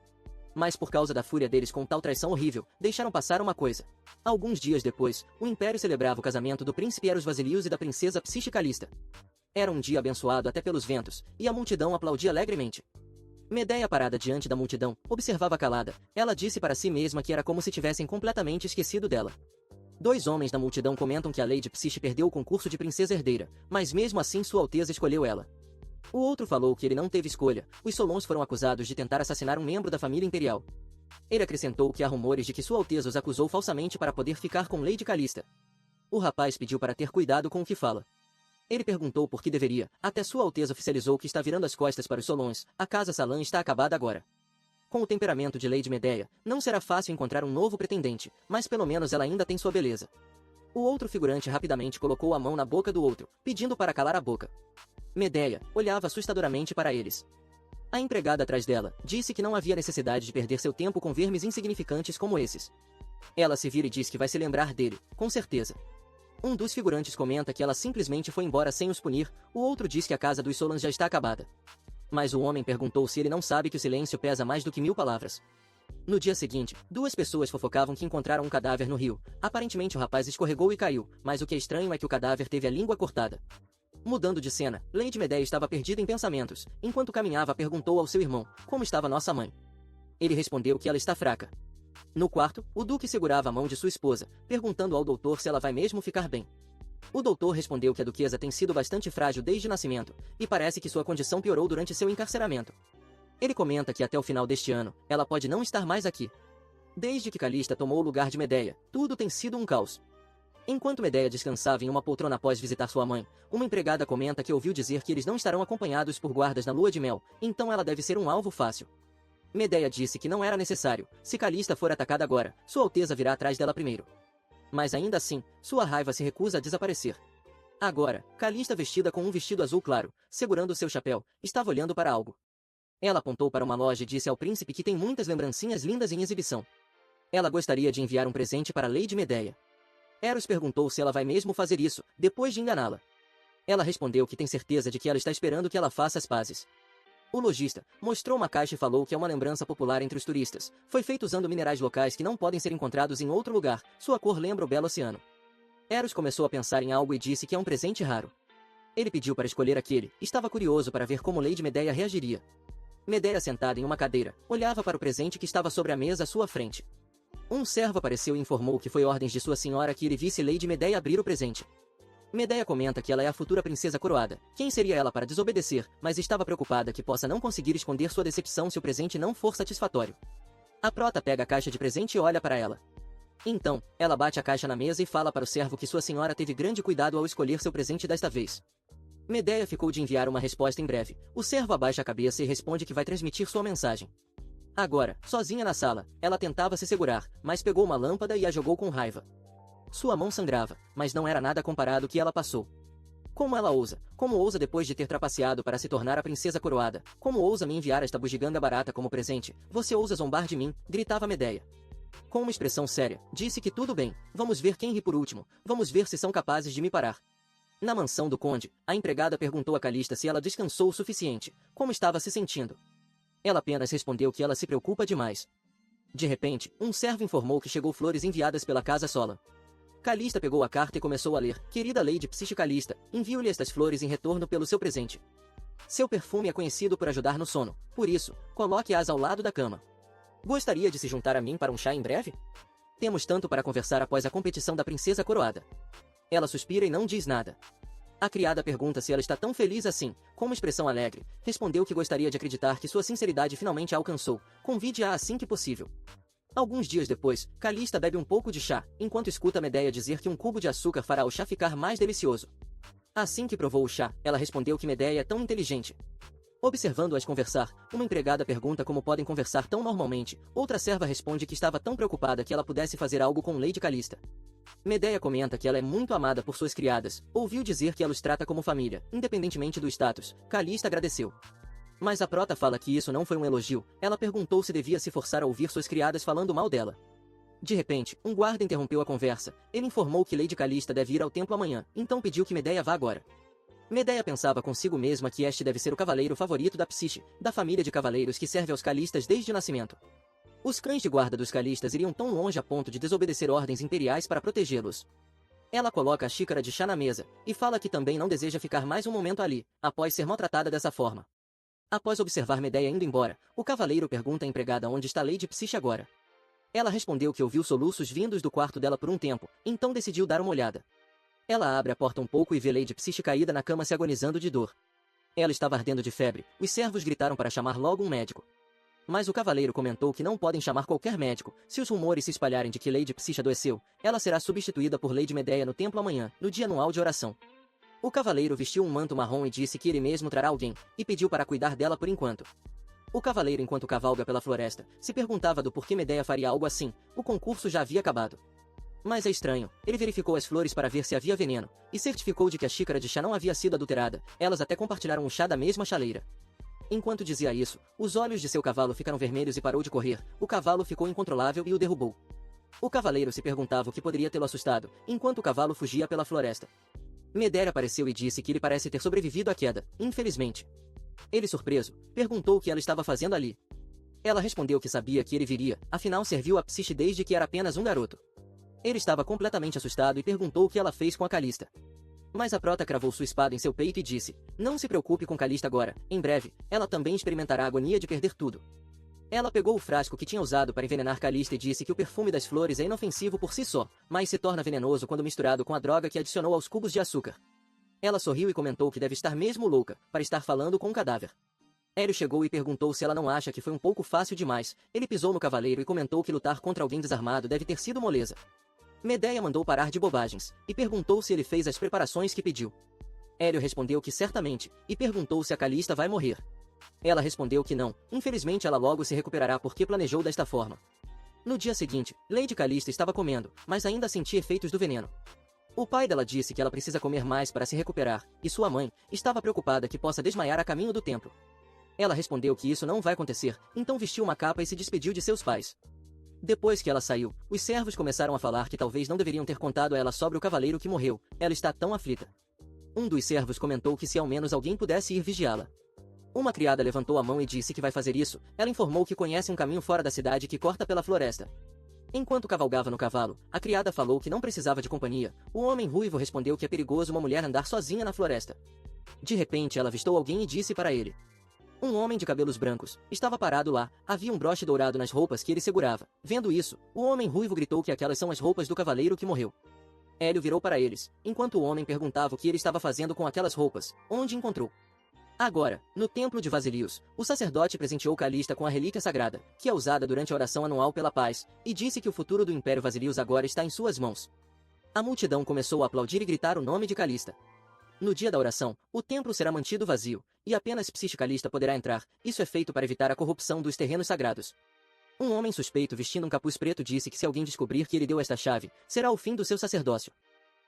Speaker 1: Mas por causa da fúria deles com tal traição horrível, deixaram passar uma coisa. Alguns dias depois, o Império celebrava o casamento do príncipe Eros Vasilius e da princesa Calista. Era um dia abençoado até pelos ventos, e a multidão aplaudia alegremente. Medeia, parada diante da multidão, observava calada. Ela disse para si mesma que era como se tivessem completamente esquecido dela. 2 homens da multidão comentam que a Lady Psiche perdeu o concurso de princesa herdeira, mas mesmo assim Sua Alteza escolheu ela. O outro falou que ele não teve escolha. Os Solons foram acusados de tentar assassinar um membro da família imperial. Ele acrescentou que há rumores de que Sua Alteza os acusou falsamente para poder ficar com Lady Calista. O rapaz pediu para ter cuidado com o que fala. Ele perguntou por que deveria, até Sua Alteza oficializou que está virando as costas para os Solons. A casa Salan está acabada agora. Com o temperamento de Lady Medeia, não será fácil encontrar um novo pretendente, mas pelo menos ela ainda tem sua beleza. O outro figurante rapidamente colocou a mão na boca do outro, pedindo para calar a boca. Medeia olhava assustadoramente para eles. A empregada atrás dela disse que não havia necessidade de perder seu tempo com vermes insignificantes como esses. Ela se vira e diz que vai se lembrar dele, com certeza. Um dos figurantes comenta que ela simplesmente foi embora sem os punir, o outro diz que a casa dos Solans já está acabada. Mas o homem perguntou se ele não sabe que o silêncio pesa mais do que 1000 palavras. No dia seguinte, 2 pessoas fofocavam que encontraram um cadáver no rio. Aparentemente o rapaz escorregou e caiu, mas o que é estranho é que o cadáver teve a língua cortada. Mudando de cena, Lady Medeia estava perdida em pensamentos. Enquanto caminhava, perguntou ao seu irmão, como estava nossa mãe. Ele respondeu que ela está fraca. No quarto, o duque segurava a mão de sua esposa, perguntando ao doutor se ela vai mesmo ficar bem. O doutor respondeu que a duquesa tem sido bastante frágil desde o nascimento, e parece que sua condição piorou durante seu encarceramento. Ele comenta que até o final deste ano, ela pode não estar mais aqui. Desde que Calista tomou o lugar de Medeia, tudo tem sido um caos. Enquanto Medeia descansava em uma poltrona após visitar sua mãe, uma empregada comenta que ouviu dizer que eles não estarão acompanhados por guardas na lua de mel, então ela deve ser um alvo fácil. Medeia disse que não era necessário. Se Calista for atacada agora, Sua Alteza virá atrás dela primeiro. Mas ainda assim, sua raiva se recusa a desaparecer. Agora, Calista, vestida com um vestido azul claro, segurando seu chapéu, estava olhando para algo. Ela apontou para uma loja e disse ao príncipe que tem muitas lembrancinhas lindas em exibição. Ela gostaria de enviar um presente para Lady Medeia. Eros perguntou se ela vai mesmo fazer isso, depois de enganá-la. Ela respondeu que tem certeza de que ela está esperando que ela faça as pazes. O lojista mostrou uma caixa e falou que é uma lembrança popular entre os turistas. Foi feito usando minerais locais que não podem ser encontrados em outro lugar. Sua cor lembra o belo oceano. Eros começou a pensar em algo e disse que é um presente raro. Ele pediu para escolher aquele. Estava curioso para ver como Lady Medeia reagiria. Medeia, sentada em uma cadeira, olhava para o presente que estava sobre a mesa à sua frente. Um servo apareceu e informou que foi ordens de sua senhora que ele visse Lady Medeia abrir o presente. Medeia comenta que ela é a futura princesa coroada. Quem seria ela para desobedecer, mas estava preocupada que possa não conseguir esconder sua decepção se o presente não for satisfatório. A prota pega a caixa de presente e olha para ela. Então, ela bate a caixa na mesa e fala para o servo que sua senhora teve grande cuidado ao escolher seu presente desta vez. Medeia ficou de enviar uma resposta em breve. O servo abaixa a cabeça e responde que vai transmitir sua mensagem. Agora, sozinha na sala, ela tentava se segurar, mas pegou uma lâmpada e a jogou com raiva. Sua mão sangrava, mas não era nada comparado ao que ela passou. Como ela ousa? Como ousa depois de ter trapaceado para se tornar a princesa coroada? Como ousa me enviar esta bugiganga barata como presente? Você ousa zombar de mim? Gritava Medeia. Com uma expressão séria, disse que tudo bem, vamos ver quem ri por último, vamos ver se são capazes de me parar. Na mansão do conde, a empregada perguntou a Calista se ela descansou o suficiente, como estava se sentindo. Ela apenas respondeu que ela se preocupa demais. De repente, um servo informou que chegou flores enviadas pela casa Sola. Calista pegou a carta e começou a ler. Querida Lady Psiche Calista, envio-lhe estas flores em retorno pelo seu presente. Seu perfume é conhecido por ajudar no sono, por isso, coloque-as ao lado da cama. Gostaria de se juntar a mim para um chá em breve? Temos tanto para conversar após a competição da princesa coroada. Ela suspira e não diz nada. A criada pergunta se ela está tão feliz assim, com uma expressão alegre, respondeu que gostaria de acreditar que sua sinceridade finalmente a alcançou. Convide-a assim que possível. Alguns dias depois, Calista bebe um pouco de chá, enquanto escuta Medeia dizer que um cubo de açúcar fará o chá ficar mais delicioso. Assim que provou o chá, ela respondeu que Medeia é tão inteligente. Observando-as conversar, uma empregada pergunta como podem conversar tão normalmente, outra serva responde que estava tão preocupada que ela pudesse fazer algo com Lady Calista. Medeia comenta que ela é muito amada por suas criadas, ouviu dizer que ela os trata como família, independentemente do status. Calista agradeceu. Mas a prota fala que isso não foi um elogio. Ela perguntou se devia se forçar a ouvir suas criadas falando mal dela. De repente, um guarda interrompeu a conversa. Ele informou que Lady Calista deve ir ao templo amanhã, então pediu que Medeia vá agora. Medeia pensava consigo mesma que este deve ser o cavaleiro favorito da Psiche, da família de cavaleiros que serve aos Calistas desde o nascimento. Os cães de guarda dos Calistas iriam tão longe a ponto de desobedecer ordens imperiais para protegê-los. Ela coloca a xícara de chá na mesa, e fala que também não deseja ficar mais um momento ali, após ser maltratada dessa forma. Após observar Medeia indo embora, o cavaleiro pergunta à empregada onde está Lady Psyche agora. Ela respondeu que ouviu soluços vindos do quarto dela por um tempo, então decidiu dar uma olhada. Ela abre a porta um pouco e vê Lady Psyche caída na cama se agonizando de dor. Ela estava ardendo de febre, os servos gritaram para chamar logo um médico. Mas o cavaleiro comentou que não podem chamar qualquer médico. Se os rumores se espalharem de que Lady Psyche adoeceu, ela será substituída por Lady Medeia no templo amanhã, no dia anual de oração. O cavaleiro vestiu um manto marrom e disse que ele mesmo trará alguém, e pediu para cuidar dela por enquanto. O cavaleiro, enquanto cavalga pela floresta, se perguntava do porquê Medeia faria algo assim. O concurso já havia acabado. Mas é estranho, ele verificou as flores para ver se havia veneno, e certificou de que a xícara de chá não havia sido adulterada. Elas até compartilharam o chá da mesma chaleira. Enquanto dizia isso, os olhos de seu cavalo ficaram vermelhos e parou de correr. O cavalo ficou incontrolável e o derrubou. O cavaleiro se perguntava o que poderia tê-lo assustado, enquanto o cavalo fugia pela floresta. Medeia apareceu e disse que ele parece ter sobrevivido à queda, infelizmente. Ele, surpreso, perguntou o que ela estava fazendo ali. Ela respondeu que sabia que ele viria, afinal serviu a Psyche desde que era apenas um garoto. Ele estava completamente assustado e perguntou o que ela fez com a Calista. Mas a prota cravou sua espada em seu peito e disse, não se preocupe com Calista agora, em breve, ela também experimentará a agonia de perder tudo. Ela pegou o frasco que tinha usado para envenenar Calista e disse que o perfume das flores é inofensivo por si só, mas se torna venenoso quando misturado com a droga que adicionou aos cubos de açúcar. Ela sorriu e comentou que deve estar mesmo louca, para estar falando com um cadáver. Hélio chegou e perguntou se ela não acha que foi um pouco fácil demais. Ele pisou no cavaleiro e comentou que lutar contra alguém desarmado deve ter sido moleza. Medeia mandou parar de bobagens, e perguntou se ele fez as preparações que pediu. Hélio respondeu que certamente, e perguntou se a Calista vai morrer. Ela respondeu que não, infelizmente ela logo se recuperará porque planejou desta forma. No dia seguinte, Lady Calista estava comendo, mas ainda sentia efeitos do veneno. O pai dela disse que ela precisa comer mais para se recuperar, e sua mãe estava preocupada que possa desmaiar a caminho do templo. Ela respondeu que isso não vai acontecer, então vestiu uma capa e se despediu de seus pais. Depois que ela saiu, os servos começaram a falar que talvez não deveriam ter contado a ela sobre o cavaleiro que morreu, ela está tão aflita. Um dos servos comentou que se ao menos alguém pudesse ir vigiá-la. Uma criada levantou a mão e disse que vai fazer isso. Ela informou que conhece um caminho fora da cidade que corta pela floresta. Enquanto cavalgava no cavalo, a criada falou que não precisava de companhia. O homem ruivo respondeu que é perigoso uma mulher andar sozinha na floresta. De repente ela avistou alguém e disse para ele. Um homem de cabelos brancos estava parado lá, havia um broche dourado nas roupas que ele segurava. Vendo isso, o homem ruivo gritou que aquelas são as roupas do cavaleiro que morreu. Hélio virou para eles, enquanto o homem perguntava o que ele estava fazendo com aquelas roupas, onde encontrou. Agora, no templo de Vasilius, o sacerdote presenteou Calista com a relíquia sagrada, que é usada durante a oração anual pela paz, e disse que o futuro do Império Vasilius agora está em suas mãos. A multidão começou a aplaudir e gritar o nome de Calista. No dia da oração, o templo será mantido vazio, e apenas Psyche Calista poderá entrar. Isso é feito para evitar a corrupção dos terrenos sagrados. Um homem suspeito vestindo um capuz preto disse que se alguém descobrir que ele deu esta chave, será o fim do seu sacerdócio.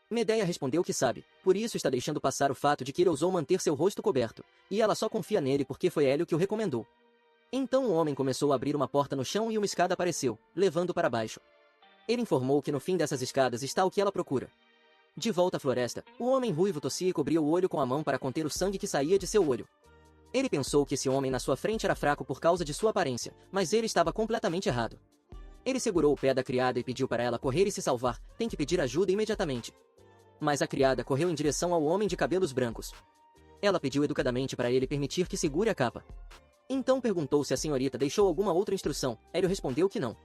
Speaker 1: Medeia respondeu que sabe, por isso está deixando passar o fato de que ele ousou manter seu rosto coberto, e ela só confia nele porque foi Hélio que o recomendou. Então o homem começou a abrir uma porta no chão e uma escada apareceu, levando para baixo. Ele informou que no fim dessas escadas está o que ela procura. De volta à floresta, o homem ruivo tossia e cobria o olho com a mão para conter o sangue que saía de seu olho. Ele pensou que esse homem na sua frente era fraco por causa de sua aparência, mas ele estava completamente errado. Ele segurou o pé da criada e pediu para ela correr e se salvar, tem que pedir ajuda imediatamente. Mas a criada correu em direção ao homem de cabelos brancos. Ela pediu educadamente para ele permitir que segure a capa. Então perguntou se a senhorita deixou alguma outra instrução. Hélio respondeu que não.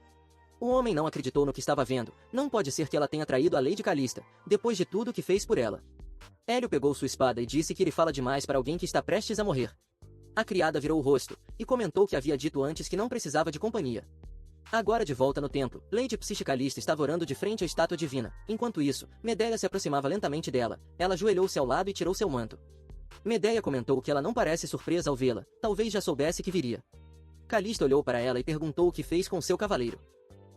Speaker 1: O homem não acreditou no que estava vendo. Não pode ser que ela tenha traído a Lady Calista, depois de tudo que fez por ela. Hélio pegou sua espada e disse que ele fala demais para alguém que está prestes a morrer. A criada virou o rosto, e comentou que havia dito antes que não precisava de companhia. Agora de volta no templo, Lady Psyche Calista estava orando de frente à estátua divina. Enquanto isso, Medeia se aproximava lentamente dela. Ela ajoelhou-se ao lado e tirou seu manto. Medeia comentou que ela não parece surpresa ao vê-la, talvez já soubesse que viria. Calista olhou para ela e perguntou o que fez com seu cavaleiro.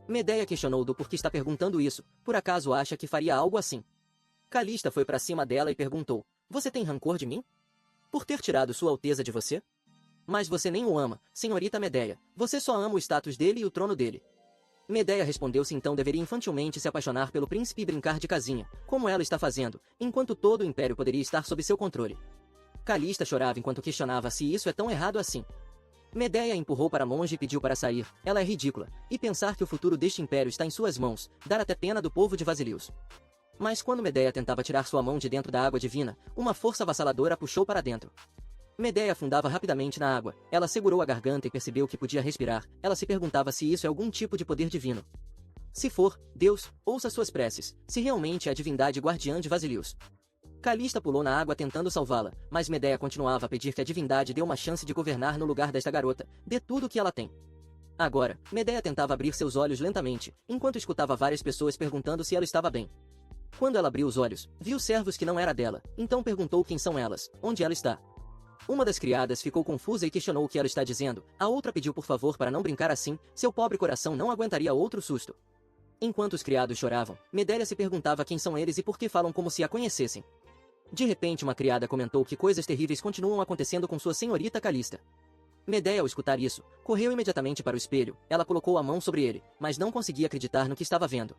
Speaker 1: Medeia questionou do porquê está perguntando isso, por acaso acha que faria algo assim? Calista foi para cima dela e perguntou, você tem rancor de mim? Por ter tirado sua alteza de você? Mas você nem o ama, senhorita Medeia, você só ama o status dele e o trono dele. Medeia respondeu se então deveria infantilmente se apaixonar pelo príncipe e brincar de casinha, como ela está fazendo, enquanto todo o império poderia estar sob seu controle. Calista chorava enquanto questionava se isso é tão errado assim. Medeia a empurrou para longe e pediu para sair. Ela é ridícula, e pensar que o futuro deste império está em suas mãos, dar até pena do povo de Vasilius. Mas quando Medeia tentava tirar sua mão de dentro da água divina, uma força avassaladora a puxou para dentro. Medeia afundava rapidamente na água. Ela segurou a garganta e percebeu que podia respirar. Ela se perguntava se isso é algum tipo de poder divino. Se for, Deus, ouça suas preces, se realmente é a divindade guardiã de Vasilius. Calista pulou na água tentando salvá-la, mas Medeia continuava a pedir que a divindade dê uma chance de governar no lugar desta garota, dê tudo o que ela tem. Agora, Medeia tentava abrir seus olhos lentamente, enquanto escutava várias pessoas perguntando se ela estava bem. Quando ela abriu os olhos, viu servos que não era dela, então perguntou quem são elas, onde ela está. Uma das criadas ficou confusa e questionou o que ela está dizendo, a outra pediu por favor para não brincar assim, seu pobre coração não aguentaria outro susto. Enquanto os criados choravam, Medeia se perguntava quem são eles e por que falam como se a conhecessem. De repente uma criada comentou que coisas terríveis continuam acontecendo com sua senhorita Calista. Medeia, ao escutar isso, correu imediatamente para o espelho. Ela colocou a mão sobre ele, mas não conseguia acreditar no que estava vendo.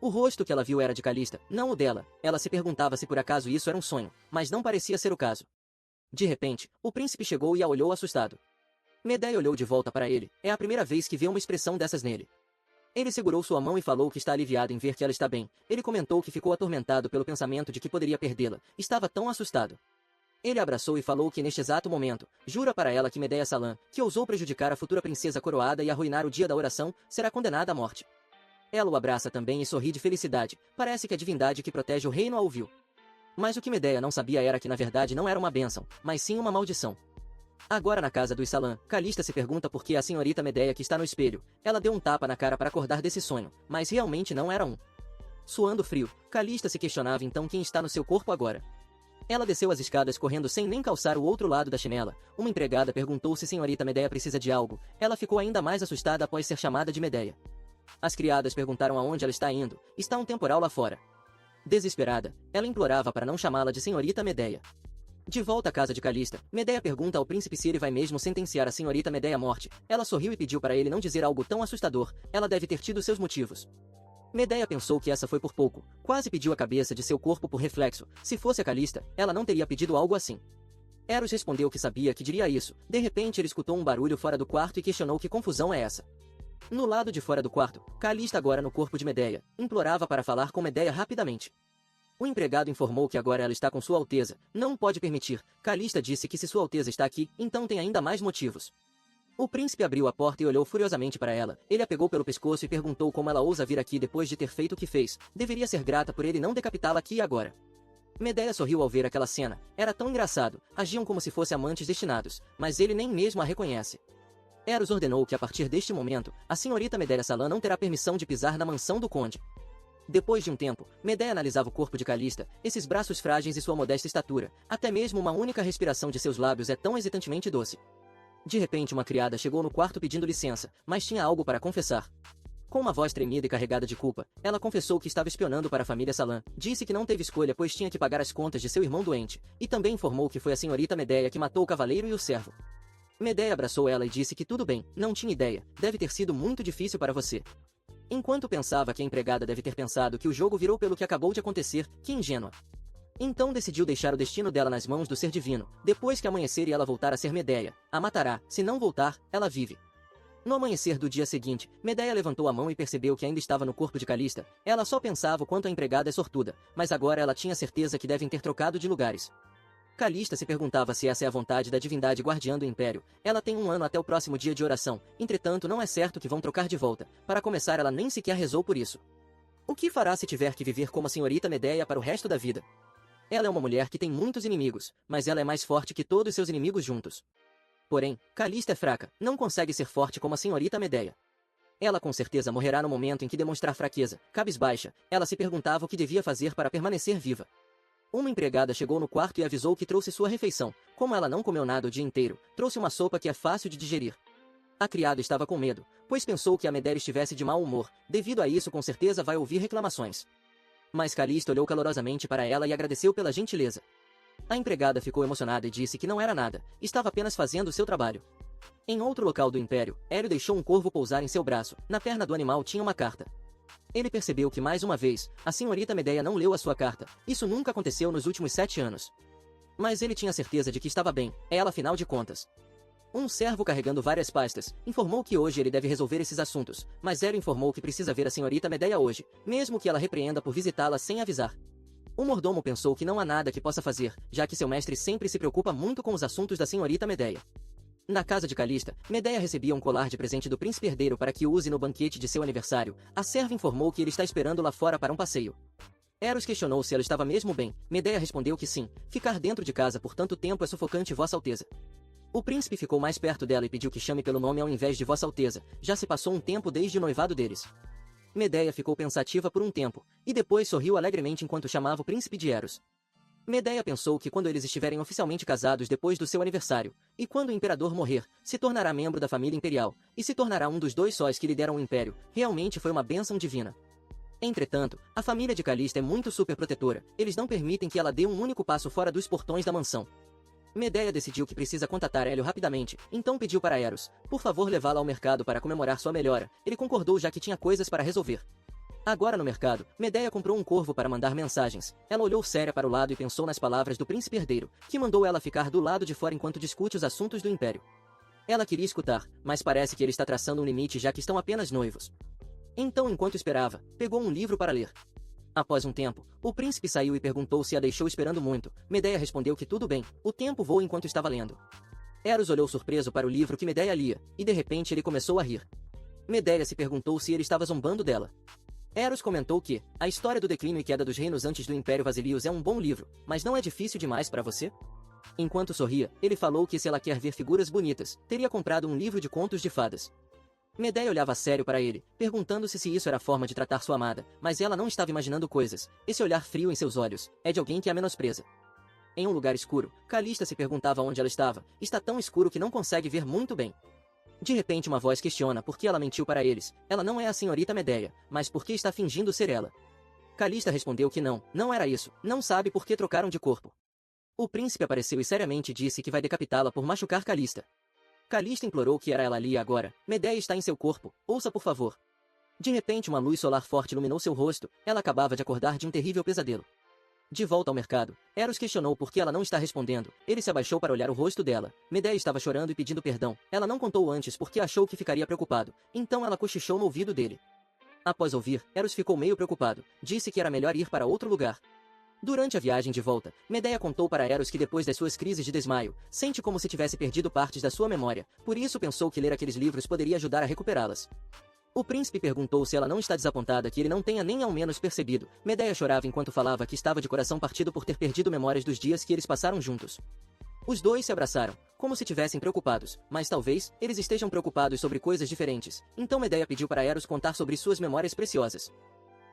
Speaker 1: O rosto que ela viu era de Calista, não o dela. Ela se perguntava se por acaso isso era um sonho, mas não parecia ser o caso. De repente, o príncipe chegou e a olhou assustado. Medeia olhou de volta para ele. É a primeira vez que vê uma expressão dessas nele. Ele segurou sua mão e falou que está aliviado em ver que ela está bem. Ele comentou que ficou atormentado pelo pensamento de que poderia perdê-la. Estava tão assustado. Ele a abraçou e falou que neste exato momento, jura para ela que Medeia Salan, que ousou prejudicar a futura princesa coroada e arruinar o dia da oração, será condenada à morte. Ela o abraça também e sorri de felicidade. Parece que a divindade que protege o reino a ouviu. Mas o que Medeia não sabia era que na verdade não era uma bênção, mas sim uma maldição. Agora na casa dos Salan, Calista se pergunta por que a senhorita Medeia que está no espelho. Ela deu um tapa na cara para acordar desse sonho, mas realmente não era um. Suando frio, Calista se questionava então quem está no seu corpo agora. Ela desceu as escadas correndo sem nem calçar o outro lado da chinela. Uma empregada perguntou se senhorita Medeia precisa de algo. Ela ficou ainda mais assustada após ser chamada de Medeia. As criadas perguntaram aonde ela está indo. Está um temporal lá fora. Desesperada, ela implorava para não chamá-la de senhorita Medeia. De volta à casa de Calista, Medeia pergunta ao príncipe se ele vai mesmo sentenciar a senhorita Medeia à morte. Ela sorriu e pediu para ele não dizer algo tão assustador. Ela deve ter tido seus motivos. Medeia pensou que essa foi por pouco. Quase pediu a cabeça de seu corpo por reflexo. Se fosse a Calista, ela não teria pedido algo assim. Eros respondeu que sabia que diria isso. De repente ele escutou um barulho fora do quarto e questionou que confusão é essa. No lado de fora do quarto, Calista, agora no corpo de Medeia, implorava para falar com Medeia rapidamente. O empregado informou que agora ela está com Sua Alteza. Não pode permitir. Calista disse que se Sua Alteza está aqui, então tem ainda mais motivos. O príncipe abriu a porta e olhou furiosamente para ela. Ele a pegou pelo pescoço e perguntou como ela ousa vir aqui depois de ter feito o que fez. Deveria ser grata por ele não decapitá-la aqui e agora. Medeia sorriu ao ver aquela cena. Era tão engraçado. Agiam como se fossem amantes destinados, mas ele nem mesmo a reconhece. Eros ordenou que a partir deste momento, a senhorita Medeia Salan não terá permissão de pisar na mansão do conde. Depois de um tempo, Medeia analisava o corpo de Calista, esses braços frágeis e sua modesta estatura. Até mesmo uma única respiração de seus lábios é tão hesitantemente doce. De repente uma criada chegou no quarto pedindo licença, mas tinha algo para confessar. Com uma voz tremida e carregada de culpa, ela confessou que estava espionando para a família Salan. Disse que não teve escolha pois tinha que pagar as contas de seu irmão doente, e também informou que foi a senhorita Medeia que matou o cavaleiro e o servo. Medeia abraçou ela e disse que tudo bem, não tinha ideia, deve ter sido muito difícil para você. Enquanto pensava que a empregada deve ter pensado que o jogo virou pelo que acabou de acontecer, que ingênua. Então decidiu deixar o destino dela nas mãos do ser divino. Depois que amanhecer e ela voltar a ser Medeia, a matará. Se não voltar, ela vive. No amanhecer do dia seguinte, Medeia levantou a mão e percebeu que ainda estava no corpo de Calista. Ela só pensava o quanto a empregada é sortuda, mas agora ela tinha certeza que devem ter trocado de lugares. Calista se perguntava se essa é a vontade da divindade guardiã do Império. Ela tem um ano até o próximo dia de oração, entretanto não é certo que vão trocar de volta. Para começar, ela nem sequer rezou por isso. O que fará se tiver que viver como a senhorita Medeia para o resto da vida? Ela é uma mulher que tem muitos inimigos, mas ela é mais forte que todos seus inimigos juntos. Porém, Calista é fraca, não consegue ser forte como a senhorita Medeia. Ela com certeza morrerá no momento em que demonstrar fraqueza. Cabisbaixa, ela se perguntava o que devia fazer para permanecer viva. Uma empregada chegou no quarto e avisou que trouxe sua refeição. Como ela não comeu nada o dia inteiro, trouxe uma sopa que é fácil de digerir. A criada estava com medo, pois pensou que a Medeia estivesse de mau humor. Devido a isso, com certeza vai ouvir reclamações. Mas Calista olhou calorosamente para ela e agradeceu pela gentileza. A empregada ficou emocionada e disse que não era nada, estava apenas fazendo o seu trabalho. Em outro local do Império, Hélio deixou um corvo pousar em seu braço. Na perna do animal tinha uma carta. Ele percebeu que mais uma vez, a senhorita Medeia não leu a sua carta. Isso nunca aconteceu nos últimos 7 anos. Mas ele tinha certeza de que estava bem, ela afinal de contas. Um servo carregando várias pastas informou que hoje ele deve resolver esses assuntos, mas Hélio informou que precisa ver a senhorita Medeia hoje, mesmo que ela repreenda por visitá-la sem avisar. O mordomo pensou que não há nada que possa fazer, já que seu mestre sempre se preocupa muito com os assuntos da senhorita Medeia. Na casa de Calista, Medeia recebia um colar de presente do príncipe herdeiro para que o use no banquete de seu aniversário. A serva informou que ele está esperando lá fora para um passeio. Eros questionou se ela estava mesmo bem. Medeia respondeu que sim, ficar dentro de casa por tanto tempo é sufocante, Vossa Alteza. O príncipe ficou mais perto dela e pediu que chame pelo nome ao invés de Vossa Alteza, já se passou um tempo desde o noivado deles. Medeia ficou pensativa por um tempo, e depois sorriu alegremente enquanto chamava o príncipe de Eros. Medeia pensou que quando eles estiverem oficialmente casados depois do seu aniversário, e quando o imperador morrer, se tornará membro da família imperial, e se tornará um dos 2 sóis que lideram o império. Realmente foi uma bênção divina. Entretanto, a família de Calista é muito superprotetora, eles não permitem que ela dê um único passo fora dos portões da mansão. Medeia decidiu que precisa contatar Hélio rapidamente, então pediu para Eros, por favor levá-la ao mercado para comemorar sua melhora. Ele concordou já que tinha coisas para resolver. Agora no mercado, Medeia comprou um corvo para mandar mensagens. Ela olhou séria para o lado e pensou nas palavras do príncipe herdeiro, que mandou ela ficar do lado de fora enquanto discute os assuntos do império. Ela queria escutar, mas parece que ele está traçando um limite já que estão apenas noivos. Então, enquanto esperava, pegou um livro para ler. Após um tempo, o príncipe saiu e perguntou se a deixou esperando muito. Medeia respondeu que tudo bem, o tempo voa enquanto estava lendo. Eros olhou surpreso para o livro que Medeia lia, e de repente ele começou a rir. Medeia se perguntou se ele estava zombando dela. Eros comentou que a história do declínio e queda dos reinos antes do Império Vasilios é um bom livro, mas não é difícil demais para você? Enquanto sorria, ele falou que se ela quer ver figuras bonitas, teria comprado um livro de contos de fadas. Medeia olhava sério para ele, perguntando-se se isso era forma de tratar sua amada, mas ela não estava imaginando coisas. Esse olhar frio em seus olhos é de alguém que a menospreza. Em um lugar escuro, Calista se perguntava onde ela estava. Está tão escuro que não consegue ver muito bem. De repente uma voz questiona por que ela mentiu para eles. Ela não é a senhorita Medeia, mas por que está fingindo ser ela? Calista respondeu que não era isso, não sabe por que trocaram de corpo. O príncipe apareceu e seriamente disse que vai decapitá-la por machucar Calista. Calista implorou que era ela ali agora. Medeia está em seu corpo, ouça por favor. De repente uma luz solar forte iluminou seu rosto, ela acabava de acordar de um terrível pesadelo. De volta ao mercado, Eros questionou por que ela não está respondendo. Ele se abaixou para olhar o rosto dela. Medeia estava chorando e pedindo perdão. Ela não contou antes porque achou que ficaria preocupado. Então ela cochichou no ouvido dele. Após ouvir, Eros ficou meio preocupado. Disse que era melhor ir para outro lugar. Durante a viagem de volta, Medeia contou para Eros que depois das suas crises de desmaio, sente como se tivesse perdido partes da sua memória. Por isso pensou que ler aqueles livros poderia ajudar a recuperá-las. O príncipe perguntou se ela não está desapontada que ele não tenha nem ao menos percebido. Medeia chorava enquanto falava que estava de coração partido por ter perdido memórias dos dias que eles passaram juntos. Os dois se abraçaram, como se tivessem preocupados, mas talvez eles estejam preocupados sobre coisas diferentes. Então Medeia pediu para Eros contar sobre suas memórias preciosas.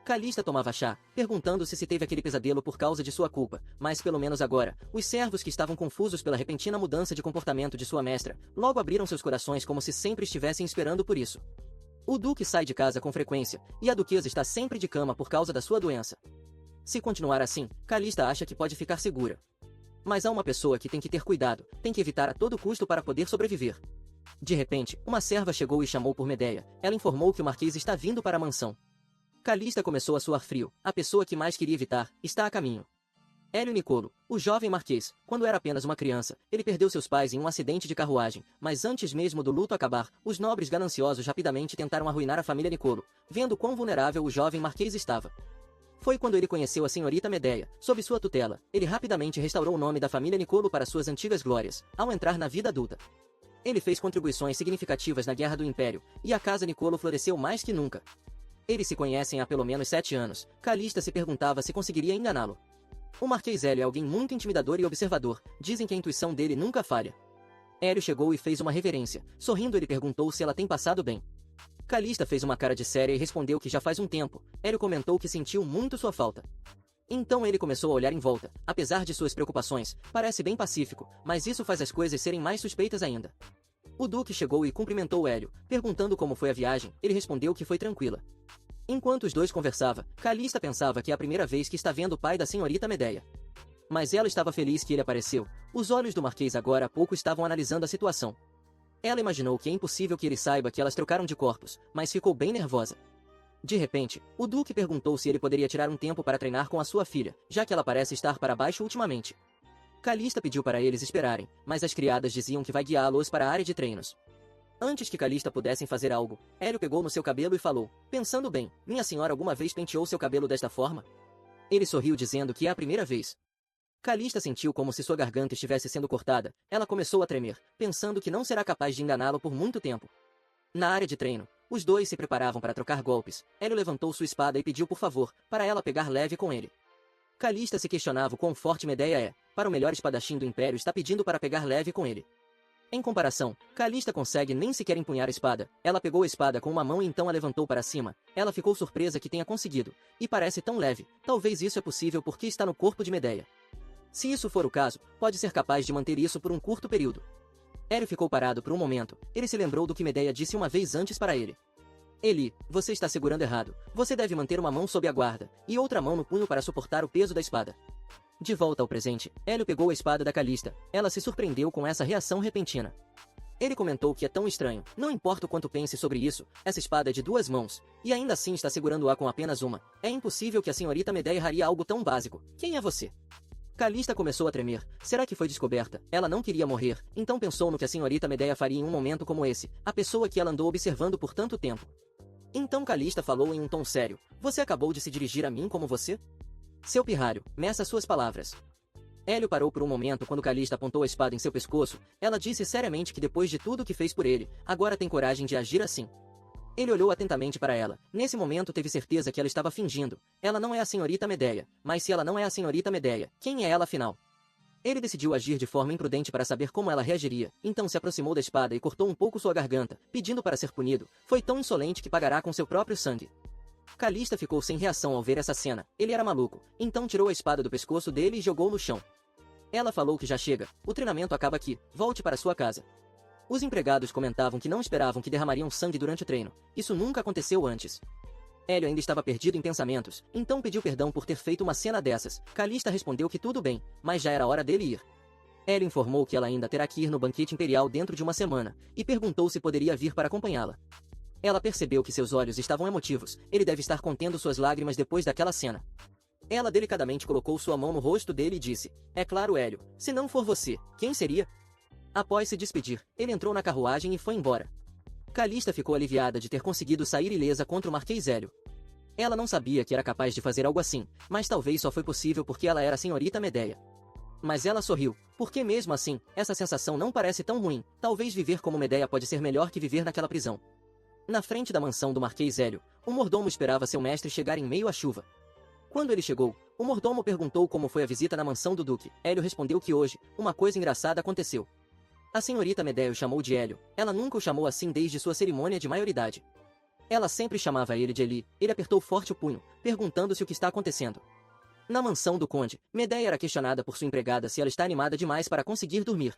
Speaker 1: Calista tomava chá, perguntando-se se teve aquele pesadelo por causa de sua culpa, mas pelo menos agora, os servos que estavam confusos pela repentina mudança de comportamento de sua mestra, logo abriram seus corações como se sempre estivessem esperando por isso. O duque sai de casa com frequência, e a duquesa está sempre de cama por causa da sua doença. Se continuar assim, Calista acha que pode ficar segura. Mas há uma pessoa que tem que ter cuidado, tem que evitar a todo custo para poder sobreviver. De repente, uma serva chegou e chamou por Medeia. Ela informou que o marquês está vindo para a mansão. Calista começou a suar frio. A pessoa que mais queria evitar está a caminho. Hélio Nicolo, o jovem marquês, quando era apenas uma criança, ele perdeu seus pais em um acidente de carruagem, mas antes mesmo do luto acabar, os nobres gananciosos rapidamente tentaram arruinar a família Nicolo, vendo quão vulnerável o jovem marquês estava. Foi quando ele conheceu a senhorita Medeia, sob sua tutela. Ele rapidamente restaurou o nome da família Nicolo para suas antigas glórias, ao entrar na vida adulta. Ele fez contribuições significativas na Guerra do Império, e a casa Nicolo floresceu mais que nunca. Eles se conhecem há pelo menos 7 anos. Calista se perguntava se conseguiria enganá-lo. O Marquês Hélio é alguém muito intimidador e observador. Dizem que a intuição dele nunca falha. Hélio chegou e fez uma reverência. Sorrindo, ele perguntou se ela tem passado bem. Calista fez uma cara de séria e respondeu que já faz um tempo. Hélio comentou que sentiu muito sua falta. Então ele começou a olhar em volta. Apesar de suas preocupações, parece bem pacífico, mas isso faz as coisas serem mais suspeitas ainda. O duque chegou e cumprimentou Hélio, perguntando como foi a viagem. Ele respondeu que foi tranquila. Enquanto os dois conversavam, Calista pensava que é a primeira vez que está vendo o pai da senhorita Medeia. Mas ela estava feliz que ele apareceu. Os olhos do marquês agora há pouco estavam analisando a situação. Ela imaginou que é impossível que ele saiba que elas trocaram de corpos, mas ficou bem nervosa. De repente, o duque perguntou se ele poderia tirar um tempo para treinar com a sua filha, já que ela parece estar para baixo ultimamente. Calista pediu para eles esperarem, mas as criadas diziam que vai guiá-los para a área de treinos. Antes que Calista pudessem fazer algo, Hélio pegou no seu cabelo e falou: "Pensando bem, minha senhora alguma vez penteou seu cabelo desta forma?" Ele sorriu dizendo que é a primeira vez. Calista sentiu como se sua garganta estivesse sendo cortada. Ela começou a tremer, pensando que não será capaz de enganá-lo por muito tempo. Na área de treino, os dois se preparavam para trocar golpes. Hélio levantou sua espada e pediu por favor, para ela pegar leve com ele. Calista se questionava o quão forte Medeia é. Para o melhor espadachim do Império está pedindo para pegar leve com ele. Em comparação, Calista consegue nem sequer empunhar a espada. Ela pegou a espada com uma mão e então a levantou para cima. Ela ficou surpresa que tenha conseguido. E parece tão leve. Talvez isso é possível porque está no corpo de Medeia. Se isso for o caso, pode ser capaz de manter isso por um curto período. Hélio ficou parado por um momento. Ele se lembrou do que Medeia disse uma vez antes para ele. Eli, você está segurando errado. Você deve manter uma mão sob a guarda, e outra mão no punho para suportar o peso da espada. De volta ao presente, Hélio pegou a espada da Calista. Ela se surpreendeu com essa reação repentina. Ele comentou que é tão estranho. Não importa o quanto pense sobre isso, essa espada é de 2 mãos, e ainda assim está segurando-a com apenas uma. É impossível que a senhorita Medeia erraria algo tão básico. Quem é você? Calista começou a tremer. Será que foi descoberta? Ela não queria morrer, então pensou no que a senhorita Medeia faria em um momento como esse, a pessoa que ela andou observando por tanto tempo. Então Calista falou em um tom sério. Você acabou de se dirigir a mim como você? Seu pirralho, meça suas palavras. Hélio parou por um momento quando Calista apontou a espada em seu pescoço. Ela disse seriamente que depois de tudo que fez por ele, agora tem coragem de agir assim. Ele olhou atentamente para ela. Nesse momento teve certeza que ela estava fingindo. Ela não é a senhorita Medeia. Mas se ela não é a senhorita Medeia, quem é ela afinal? Ele decidiu agir de forma imprudente para saber como ela reagiria. Então se aproximou da espada e cortou um pouco sua garganta, pedindo para ser punido. Foi tão insolente que pagará com seu próprio sangue. Calista ficou sem reação ao ver essa cena. Ele era maluco. Então tirou a espada do pescoço dele e jogou no chão. Ela falou que já chega. O treinamento acaba aqui. Volte para sua casa. Os empregados comentavam que não esperavam que derramariam sangue durante o treino. Isso nunca aconteceu antes. Hélio ainda estava perdido em pensamentos, então pediu perdão por ter feito uma cena dessas. Calista respondeu que tudo bem, mas já era hora dele ir. Hélio informou que ela ainda terá que ir no banquete imperial dentro de uma semana, e perguntou se poderia vir para acompanhá-la. Ela percebeu que seus olhos estavam emotivos. Ele deve estar contendo suas lágrimas depois daquela cena. Ela delicadamente colocou sua mão no rosto dele e disse: "É claro, Hélio. Se não for você, quem seria?" Após se despedir, ele entrou na carruagem e foi embora. Calista ficou aliviada de ter conseguido sair ilesa contra o Marquês Hélio. Ela não sabia que era capaz de fazer algo assim, mas talvez só foi possível porque ela era a senhorita Medeia. Mas ela sorriu, porque mesmo assim, essa sensação não parece tão ruim. Talvez viver como Medeia pode ser melhor que viver naquela prisão. Na frente da mansão do Marquês Hélio, o mordomo esperava seu mestre chegar em meio à chuva. Quando ele chegou, o mordomo perguntou como foi a visita na mansão do duque. Hélio respondeu que hoje, uma coisa engraçada aconteceu. A senhorita Medeia o chamou de Hélio. Ela nunca o chamou assim desde sua cerimônia de maioridade. Ela sempre chamava ele de Eli. Ele apertou forte o punho, perguntando-se o que está acontecendo. Na mansão do conde, Medeia era questionada por sua empregada se ela está animada demais para conseguir dormir.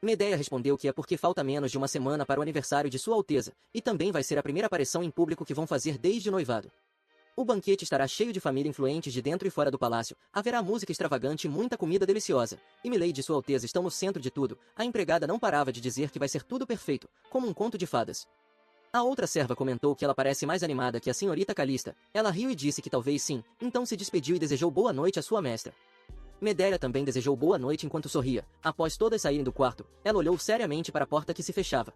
Speaker 1: Medeia respondeu que é porque falta menos de uma semana para o aniversário de Sua Alteza, e também vai ser a primeira aparição em público que vão fazer desde o noivado. O banquete estará cheio de família influentes de dentro e fora do palácio, haverá música extravagante e muita comida deliciosa, e Milady e Sua Alteza estão no centro de tudo. A empregada não parava de dizer que vai ser tudo perfeito, como um conto de fadas. A outra serva comentou que ela parece mais animada que a senhorita Calista. Ela riu e disse que talvez sim, então se despediu e desejou boa noite à sua mestra. Medeia também desejou boa noite enquanto sorria. Após todas saírem do quarto, ela olhou seriamente para a porta que se fechava.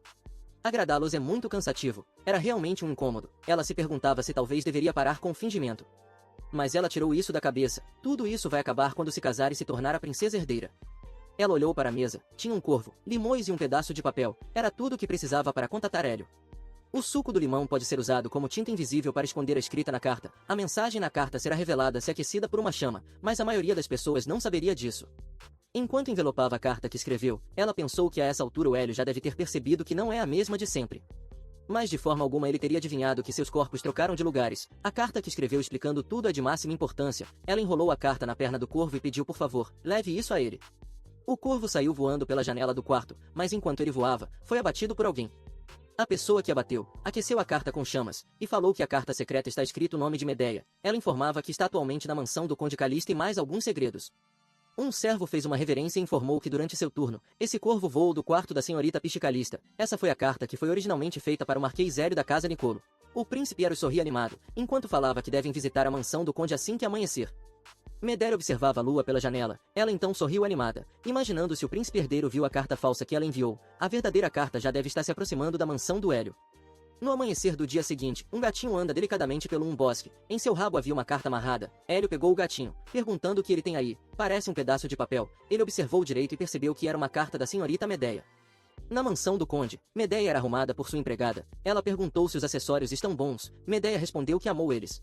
Speaker 1: Agradá-los é muito cansativo. Era realmente um incômodo. Ela se perguntava se talvez deveria parar com o fingimento. Mas ela tirou isso da cabeça. Tudo isso vai acabar quando se casar e se tornar a princesa herdeira. Ela olhou para a mesa. Tinha um corvo, limões e um pedaço de papel. Era tudo o que precisava para contatar Hélio. O suco do limão pode ser usado como tinta invisível para esconder a escrita na carta. A mensagem na carta será revelada se aquecida por uma chama, mas a maioria das pessoas não saberia disso. Enquanto envelopava a carta que escreveu, ela pensou que a essa altura o Hélio já deve ter percebido que não é a mesma de sempre. Mas de forma alguma ele teria adivinhado que seus corpos trocaram de lugares. A carta que escreveu explicando tudo é de máxima importância. Ela enrolou a carta na perna do corvo e pediu por favor, leve isso a ele. O corvo saiu voando pela janela do quarto, mas enquanto ele voava, foi abatido por alguém. A pessoa que abateu, aqueceu a carta com chamas, e falou que a carta secreta está escrito o nome de Medeia. Ela informava que está atualmente na mansão do Conde Calista e mais alguns segredos. Um servo fez uma reverência e informou que durante seu turno, esse corvo voou do quarto da senhorita Piscicalista. Essa foi a carta que foi originalmente feita para o Marquês Hélio da Casa Nicolo. O príncipe Eros sorria animado, enquanto falava que devem visitar a mansão do conde assim que amanhecer. Medea observava a lua pela janela. Ela então sorriu animada, imaginando se o príncipe herdeiro viu a carta falsa que ela enviou. A verdadeira carta já deve estar se aproximando da mansão do Hélio. No amanhecer do dia seguinte, um gatinho anda delicadamente pelo bosque. Em seu rabo havia uma carta amarrada. Hélio pegou o gatinho, perguntando o que ele tem aí. Parece um pedaço de papel. Ele observou direito e percebeu que era uma carta da senhorita Medea. Na mansão do conde, Medea era arrumada por sua empregada. Ela perguntou se os acessórios estão bons. Medea respondeu que amou eles.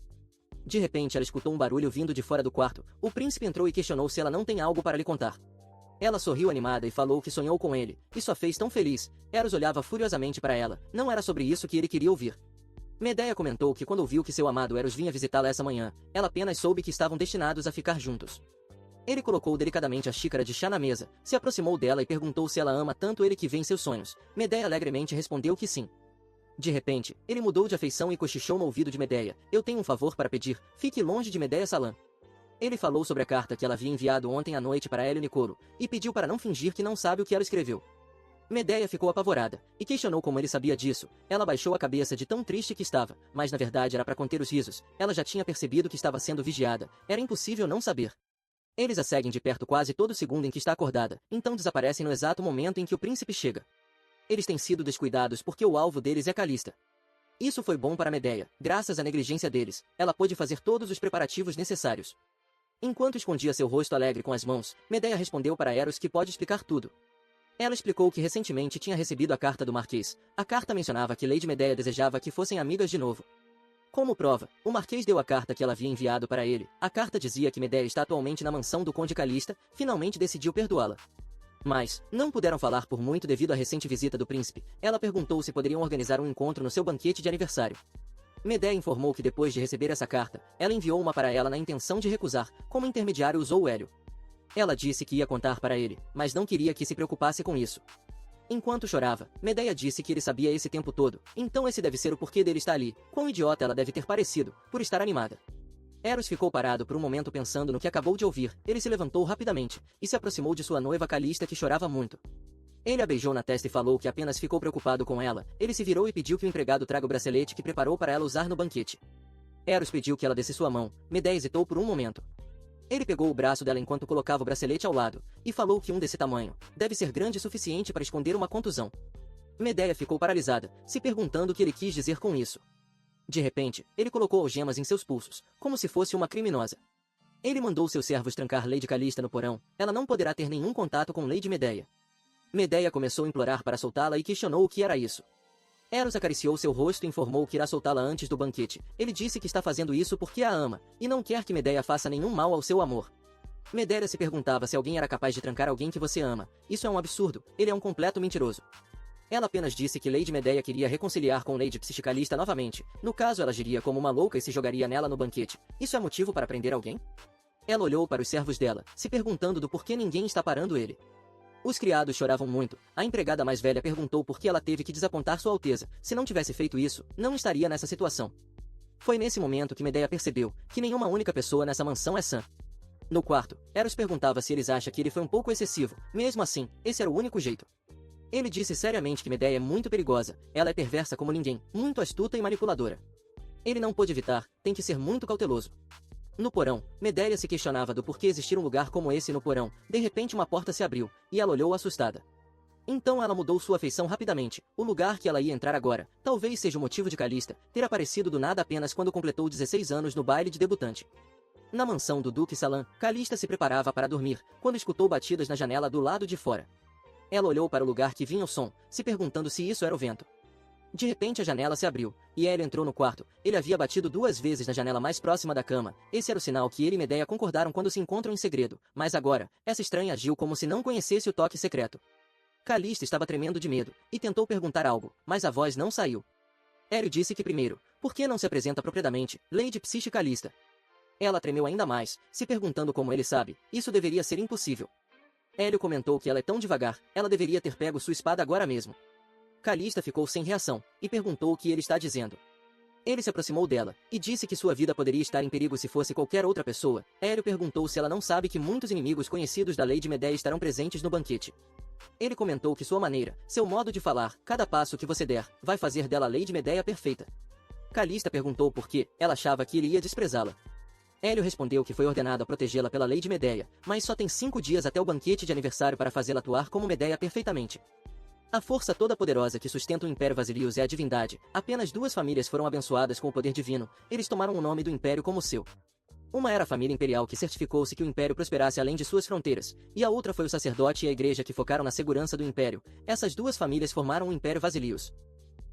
Speaker 1: De repente ela escutou um barulho vindo de fora do quarto. O príncipe entrou e questionou se ela não tem algo para lhe contar. Ela sorriu animada e falou que sonhou com ele. Isso a fez tão feliz. Eros olhava furiosamente para ela. Não era sobre isso que ele queria ouvir. Medea comentou que quando ouviu que seu amado Eros vinha visitá-la essa manhã, ela apenas soube que estavam destinados a ficar juntos. Ele colocou delicadamente a xícara de chá na mesa, se aproximou dela e perguntou se ela ama tanto ele que vê em seus sonhos. Medea alegremente respondeu que sim. De repente, ele mudou de afeição e cochichou no ouvido de Medea. Eu tenho um favor para pedir. Fique longe de Medea Salan. Ele falou sobre a carta que ela havia enviado ontem à noite para Hélio Nicolo, e pediu para não fingir que não sabe o que ela escreveu. Medea ficou apavorada, e questionou como ele sabia disso. Ela baixou a cabeça de tão triste que estava, mas na verdade era para conter os risos. Ela já tinha percebido que estava sendo vigiada. Era impossível não saber. Eles a seguem de perto quase todo segundo em que está acordada, então desaparecem no exato momento em que o príncipe chega. Eles têm sido descuidados porque o alvo deles é Calista. Isso foi bom para Medea. Graças à negligência deles, ela pôde fazer todos os preparativos necessários. Enquanto escondia seu rosto alegre com as mãos, Medea respondeu para Eros que pode explicar tudo. Ela explicou que recentemente tinha recebido a carta do Marquês. A carta mencionava que Lady Medea desejava que fossem amigas de novo. Como prova, o Marquês deu a carta que ela havia enviado para ele. A carta dizia que Medea está atualmente na mansão do Conde Calista, finalmente decidiu perdoá-la. Mas, não puderam falar por muito devido à recente visita do príncipe. Ela perguntou se poderiam organizar um encontro no seu banquete de aniversário. Medea informou que depois de receber essa carta, ela enviou uma para ela na intenção de recusar, como intermediário usou o Hélio. Ela disse que ia contar para ele, mas não queria que se preocupasse com isso. Enquanto chorava, Medea disse que ele sabia esse tempo todo, então esse deve ser o porquê dele estar ali. Quão idiota ela deve ter parecido, por estar animada. Eros ficou parado por um momento pensando no que acabou de ouvir. Ele se levantou rapidamente, e se aproximou de sua noiva Calista que chorava muito. Ele a beijou na testa e falou que apenas ficou preocupado com ela. Ele se virou e pediu que o empregado traga o bracelete que preparou para ela usar no banquete. Eros pediu que ela desse sua mão. Medea hesitou por um momento. Ele pegou o braço dela enquanto colocava o bracelete ao lado, e falou que um desse tamanho deve ser grande o suficiente para esconder uma contusão. Medea ficou paralisada, se perguntando o que ele quis dizer com isso. De repente, ele colocou algemas em seus pulsos, como se fosse uma criminosa. Ele mandou seus servos trancar Lady Calista no porão. Ela não poderá ter nenhum contato com Lady Medea. Medea começou a implorar para soltá-la e questionou o que era isso. Eros acariciou seu rosto e informou que irá soltá-la antes do banquete. Ele disse que está fazendo isso porque a ama, e não quer que Medea faça nenhum mal ao seu amor. Medea se perguntava se alguém era capaz de trancar alguém que você ama. Isso é um absurdo, ele é um completo mentiroso. Ela apenas disse que Lady Medea queria reconciliar com Lady Psicalista novamente. No caso, ela agiria como uma louca e se jogaria nela no banquete. Isso é motivo para prender alguém? Ela olhou para os servos dela, se perguntando do porquê ninguém está parando ele. Os criados choravam muito. A empregada mais velha perguntou por que ela teve que desapontar Sua Alteza. Se não tivesse feito isso, não estaria nessa situação. Foi nesse momento que Medea percebeu que nenhuma única pessoa nessa mansão é sã. No quarto, Eros perguntava se eles acham que ele foi um pouco excessivo. Mesmo assim, esse era o único jeito. Ele disse seriamente que Medea é muito perigosa. Ela é perversa como ninguém, muito astuta e manipuladora. Ele não pôde evitar, tem que ser muito cauteloso. No porão, Medea se questionava do porquê existir um lugar como esse no porão. De repente uma porta se abriu, e ela olhou assustada. Então ela mudou sua feição rapidamente. O lugar que ela ia entrar agora, talvez seja o motivo de Calista ter aparecido do nada apenas quando completou 16 anos no baile de debutante. Na mansão do Duque Salan, Calista se preparava para dormir, quando escutou batidas na janela do lado de fora. Ela olhou para o lugar que vinha o som, se perguntando se isso era o vento. De repente a janela se abriu, e Hélio entrou no quarto. Ele havia batido 2 vezes na janela mais próxima da cama. Esse era o sinal que ele e Medea concordaram quando se encontram em segredo. Mas agora, essa estranha agiu como se não conhecesse o toque secreto. Calista estava tremendo de medo, e tentou perguntar algo, mas a voz não saiu. Hélio disse que primeiro, por que não se apresenta propriamente, Lady Psyche Calista? Ela tremeu ainda mais, se perguntando como ele sabe. Isso deveria ser impossível. Hélio comentou que ela é tão devagar, ela deveria ter pego sua espada agora mesmo. Calista ficou sem reação, e perguntou o que ele está dizendo. Ele se aproximou dela, e disse que sua vida poderia estar em perigo se fosse qualquer outra pessoa. Hélio perguntou se ela não sabe que muitos inimigos conhecidos da Lady Medea estarão presentes no banquete. Ele comentou que sua maneira, seu modo de falar, cada passo que você der, vai fazer dela Lady Medea perfeita. Calista perguntou por que ela achava que ele ia desprezá-la. Hélio respondeu que foi ordenado a protegê-la pela lei de Medeia, mas só tem 5 dias até o banquete de aniversário para fazê-la atuar como Medeia perfeitamente. A força toda-poderosa que sustenta o Império Vasilius é a divindade. Apenas 2 famílias foram abençoadas com o poder divino. Eles tomaram o nome do Império como seu. Uma era a família imperial que certificou-se que o Império prosperasse além de suas fronteiras, e a outra foi o sacerdote e a igreja que focaram na segurança do Império. Essas 2 famílias formaram o Império Vasilius.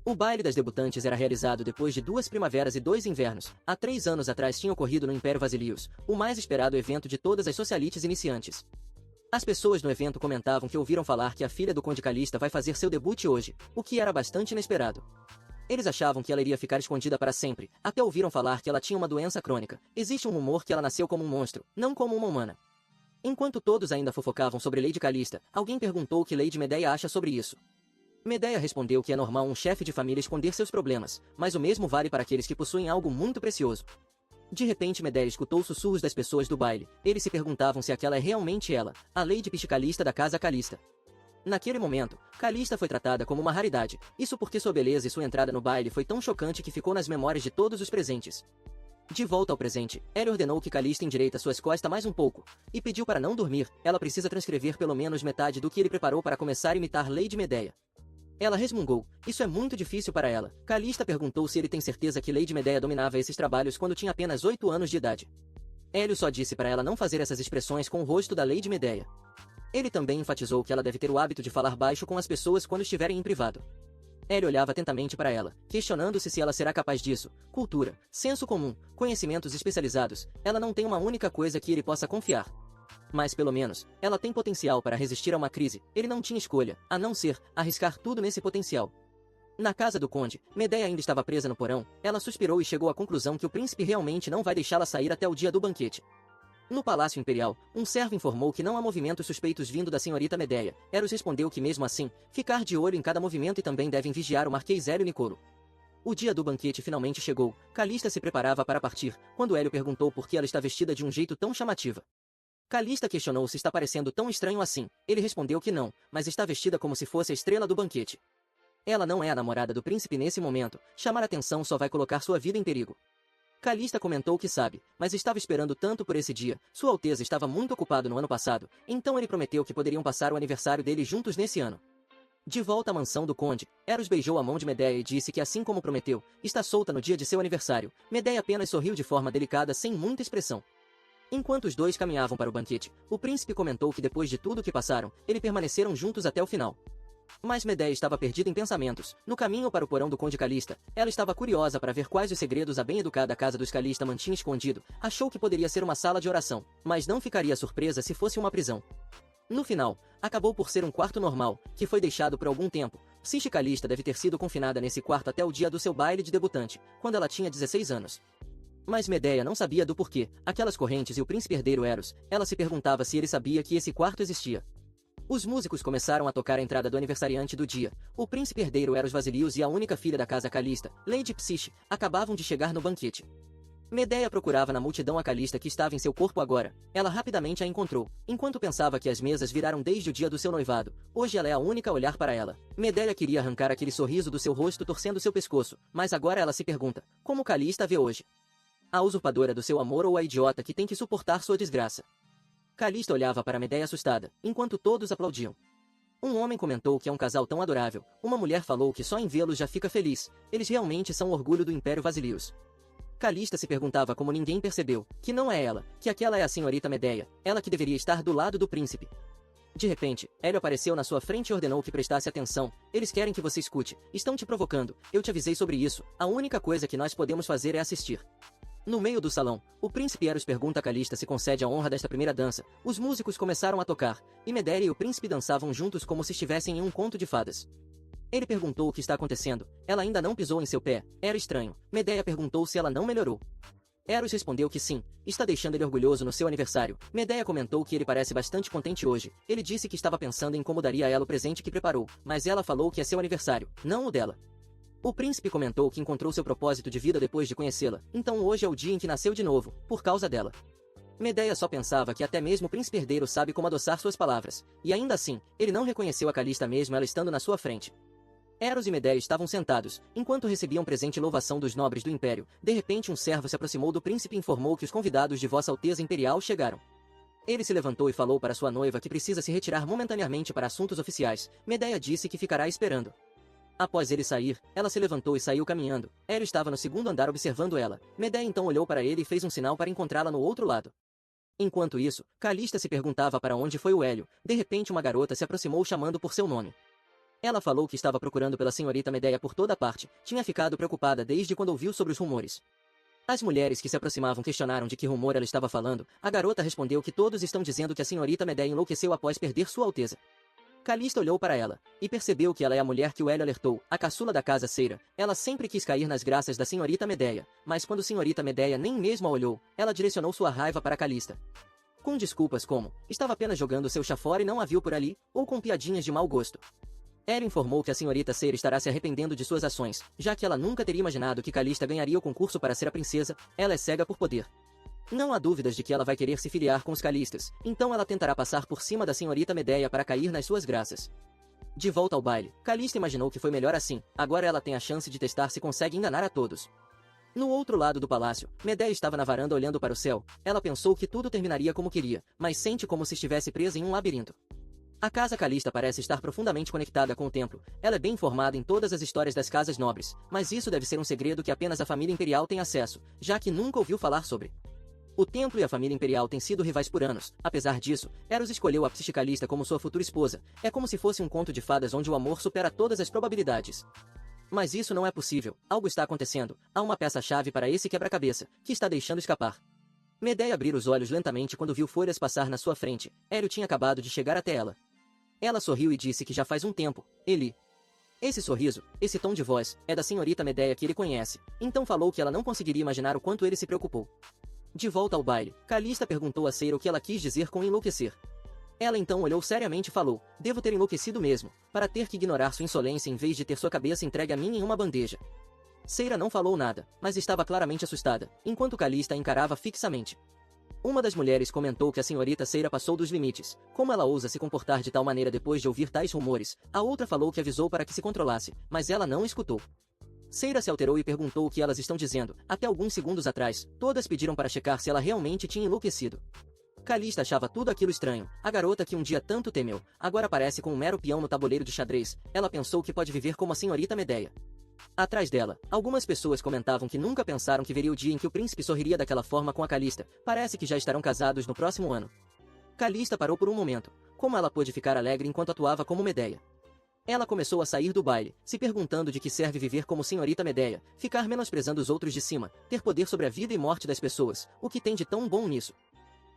Speaker 1: O baile das debutantes era realizado depois de 2 primaveras e 2 invernos. Há 3 anos atrás tinha ocorrido no Império Vasilius, o mais esperado evento de todas as socialites iniciantes. As pessoas no evento comentavam que ouviram falar que a filha do Conde Calista vai fazer seu debut hoje, o que era bastante inesperado. Eles achavam que ela iria ficar escondida para sempre, até ouviram falar que ela tinha uma doença crônica. Existe um rumor que ela nasceu como um monstro, não como uma humana. Enquanto todos ainda fofocavam sobre Lady Calista, alguém perguntou o que Lady Medeia acha sobre isso. Medeia respondeu que é normal um chefe de família esconder seus problemas, mas o mesmo vale para aqueles que possuem algo muito precioso. De repente Medeia escutou sussurros das pessoas do baile. Eles se perguntavam se aquela é realmente ela, a Lady Piscicalista da casa Calista. Naquele momento, Calista foi tratada como uma raridade, isso porque sua beleza e sua entrada no baile foi tão chocante que ficou nas memórias de todos os presentes. De volta ao presente, Hélio ordenou que Calista endireita suas costas mais um pouco, e pediu para não dormir. Ela precisa transcrever pelo menos metade do que ele preparou para começar a imitar Lady Medeia. Ela resmungou, isso é muito difícil para ela. Calista perguntou se ele tem certeza que Lady Medeia dominava esses trabalhos quando tinha apenas 8 anos de idade. Hélio só disse para ela não fazer essas expressões com o rosto da Lady Medeia. Ele também enfatizou que ela deve ter o hábito de falar baixo com as pessoas quando estiverem em privado. Hélio olhava atentamente para ela, questionando-se se ela será capaz disso. Cultura, senso comum, conhecimentos especializados, ela não tem uma única coisa que ele possa confiar. Mas pelo menos, ela tem potencial para resistir a uma crise. Ele não tinha escolha, a não ser arriscar tudo nesse potencial. Na casa do conde, Medeia ainda estava presa no porão. Ela suspirou e chegou à conclusão que o príncipe realmente não vai deixá-la sair até o dia do banquete. No Palácio Imperial, um servo informou que não há movimentos suspeitos vindo da senhorita Medeia. Eros respondeu que mesmo assim, ficar de olho em cada movimento e também devem vigiar o Marquês Hélio Nicolo. O dia do banquete finalmente chegou. Calista se preparava para partir, quando Hélio perguntou por que ela está vestida de um jeito tão chamativa. Calista questionou se está parecendo tão estranho assim. Ele respondeu que não, mas está vestida como se fosse a estrela do banquete. Ela não é a namorada do príncipe nesse momento. Chamar atenção só vai colocar sua vida em perigo. Calista comentou que sabe, mas estava esperando tanto por esse dia. Sua Alteza estava muito ocupado no ano passado, então ele prometeu que poderiam passar o aniversário deles juntos nesse ano. De volta à mansão do conde, Eros beijou a mão de Medeia e disse que assim como prometeu, está solta no dia de seu aniversário. Medeia apenas sorriu de forma delicada sem muita expressão. Enquanto os dois caminhavam para o banquete, o príncipe comentou que depois de tudo que passaram, eles permaneceram juntos até o final. Mas Medeia estava perdida em pensamentos. No caminho para o porão do Conde Calista, ela estava curiosa para ver quais os segredos a bem-educada casa dos Calista mantinha escondido. Achou que poderia ser uma sala de oração, mas não ficaria surpresa se fosse uma prisão. No final, acabou por ser um quarto normal, que foi deixado por algum tempo. Cici Calista deve ter sido confinada nesse quarto até o dia do seu baile de debutante, quando ela tinha 16 anos. Mas Medeia não sabia do porquê. Aquelas correntes e o príncipe herdeiro Eros, ela se perguntava se ele sabia que esse quarto existia. Os músicos começaram a tocar a entrada do aniversariante do dia. O príncipe herdeiro Eros Vasilius e a única filha da casa Calista, Lady Psyche, acabavam de chegar no banquete. Medeia procurava na multidão a Calista que estava em seu corpo agora. Ela rapidamente a encontrou, enquanto pensava que as mesas viraram desde o dia do seu noivado. Hoje ela é a única a olhar para ela. Medeia queria arrancar aquele sorriso do seu rosto torcendo seu pescoço, mas agora ela se pergunta, como Calista vê hoje? A usurpadora do seu amor ou a idiota que tem que suportar sua desgraça? Calista olhava para Medeia assustada, enquanto todos aplaudiam. Um homem comentou que é um casal tão adorável. Uma mulher falou que só em vê-los já fica feliz. Eles realmente são o orgulho do Império Vasilius. Calista se perguntava como ninguém percebeu, que não é ela, que aquela é a senhorita Medeia, ela que deveria estar do lado do príncipe. De repente, Hélio apareceu na sua frente e ordenou que prestasse atenção. Eles querem que você escute, estão te provocando, eu te avisei sobre isso, a única coisa que nós podemos fazer é assistir. No meio do salão, o príncipe Eros pergunta a Calista se concede a honra desta primeira dança. Os músicos começaram a tocar, e Medeia e o príncipe dançavam juntos como se estivessem em um conto de fadas. Ele perguntou o que está acontecendo. Ela ainda não pisou em seu pé. Era estranho. Medeia perguntou se ela não melhorou. Eros respondeu que sim, está deixando ele orgulhoso no seu aniversário. Medeia comentou que ele parece bastante contente hoje. Ele disse que estava pensando em como daria a ela o presente que preparou, mas ela falou que é seu aniversário, não o dela. O príncipe comentou que encontrou seu propósito de vida depois de conhecê-la, então hoje é o dia em que nasceu de novo, por causa dela. Medeia só pensava que até mesmo o príncipe herdeiro sabe como adoçar suas palavras, e ainda assim, ele não reconheceu a Calista mesmo ela estando na sua frente. Eros e Medea estavam sentados, enquanto recebiam presente e louvação dos nobres do Império. De repente um servo se aproximou do príncipe e informou que os convidados de Vossa Alteza Imperial chegaram. Ele se levantou e falou para sua noiva que precisa se retirar momentaneamente para assuntos oficiais. Medea disse que ficará esperando. Após ele sair, ela se levantou e saiu caminhando. Hélio estava no segundo andar observando ela. Medea então olhou para ele e fez um sinal para encontrá-la no outro lado. Enquanto isso, Calista se perguntava para onde foi o Hélio. De repente uma garota se aproximou chamando por seu nome. Ela falou que estava procurando pela senhorita Medea por toda parte. Tinha ficado preocupada desde quando ouviu sobre os rumores. As mulheres que se aproximavam questionaram de que rumor ela estava falando. A garota respondeu que todos estão dizendo que a senhorita Medea enlouqueceu após perder sua alteza. Calista olhou para ela, e percebeu que ela é a mulher que o Hélio alertou, a caçula da casa Ceira. Ela sempre quis cair nas graças da senhorita Medea, mas quando senhorita Medea nem mesmo a olhou, ela direcionou sua raiva para Calista. Com desculpas como, estava apenas jogando seu chá fora e não a viu por ali, ou com piadinhas de mau gosto. Hélio informou que a senhorita Ceira estará se arrependendo de suas ações, já que ela nunca teria imaginado que Calista ganharia o concurso para ser a princesa. Ela é cega por poder. Não há dúvidas de que ela vai querer se filiar com os Calistas, então ela tentará passar por cima da senhorita Medea para cair nas suas graças. De volta ao baile, Calista imaginou que foi melhor assim, agora ela tem a chance de testar se consegue enganar a todos. No outro lado do palácio, Medea estava na varanda olhando para o céu. Ela pensou que tudo terminaria como queria, mas sente como se estivesse presa em um labirinto. A casa Calista parece estar profundamente conectada com o templo. Ela é bem informada em todas as histórias das casas nobres, mas isso deve ser um segredo que apenas a família imperial tem acesso, já que nunca ouviu falar sobre. O templo e a família imperial têm sido rivais por anos. Apesar disso, Eros escolheu a Psicalista como sua futura esposa. É como se fosse um conto de fadas onde o amor supera todas as probabilidades. Mas isso não é possível. Algo está acontecendo. Há uma peça-chave para esse quebra-cabeça, que está deixando escapar. Medea abriu os olhos lentamente quando viu folhas passar na sua frente. Hélio tinha acabado de chegar até ela. Ela sorriu e disse que já faz um tempo. Ele... Esse sorriso, esse tom de voz, é da senhorita Medea que ele conhece. Então falou que ela não conseguiria imaginar o quanto ele se preocupou. De volta ao baile, Calista perguntou a Ceira o que ela quis dizer com enlouquecer. Ela então olhou seriamente e falou, devo ter enlouquecido mesmo, para ter que ignorar sua insolência em vez de ter sua cabeça entregue a mim em uma bandeja. Ceira não falou nada, mas estava claramente assustada, enquanto Calista a encarava fixamente. Uma das mulheres comentou que a senhorita Ceira passou dos limites. Como ela ousa se comportar de tal maneira depois de ouvir tais rumores? A outra falou que avisou para que se controlasse, mas ela não escutou. Ceira se alterou e perguntou o que elas estão dizendo. Até alguns segundos atrás, todas pediram para checar se ela realmente tinha enlouquecido. Calista achava tudo aquilo estranho. A garota que um dia tanto temeu, agora parece com um mero peão no tabuleiro de xadrez. Ela pensou que pode viver como a senhorita Medea. Atrás dela, algumas pessoas comentavam que nunca pensaram que veria o dia em que o príncipe sorriria daquela forma com a Calista. Parece que já estarão casados no próximo ano. Calista parou por um momento. Como ela pôde ficar alegre enquanto atuava como Medea? Ela começou a sair do baile, se perguntando de que serve viver como senhorita Medea, ficar menosprezando os outros de cima, ter poder sobre a vida e morte das pessoas, o que tem de tão bom nisso?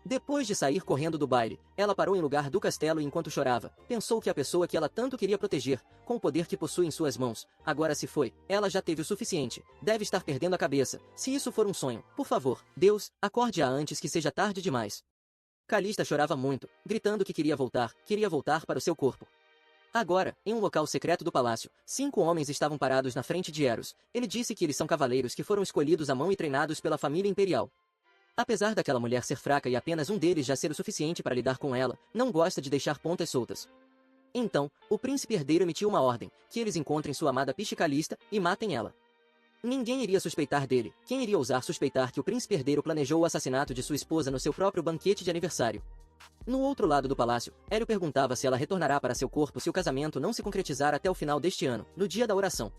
Speaker 1: Depois de sair correndo do baile, ela parou em lugar do castelo e enquanto chorava, pensou que a pessoa que ela tanto queria proteger, com o poder que possui em suas mãos, agora se foi. Ela já teve o suficiente, deve estar perdendo a cabeça. Se isso for um sonho, por favor, Deus, acorde-a antes que seja tarde demais. Calista chorava muito, gritando que queria voltar para o seu corpo. Agora, em um local secreto do palácio, 5 homens estavam parados na frente de Eros. Ele disse que eles são cavaleiros que foram escolhidos à mão e treinados pela família imperial. Apesar daquela mulher ser fraca e apenas um deles já ser o suficiente para lidar com ela, não gosta de deixar pontas soltas. Então, o príncipe herdeiro emitiu uma ordem, que eles encontrem sua amada Psicalista e matem ela. Ninguém iria suspeitar dele. Quem iria ousar suspeitar que o príncipe herdeiro planejou o assassinato de sua esposa no seu próprio banquete de aniversário? No outro lado do palácio, Hélio perguntava se ela retornará para seu corpo se o casamento não se concretizar até o final deste ano, no dia da oração.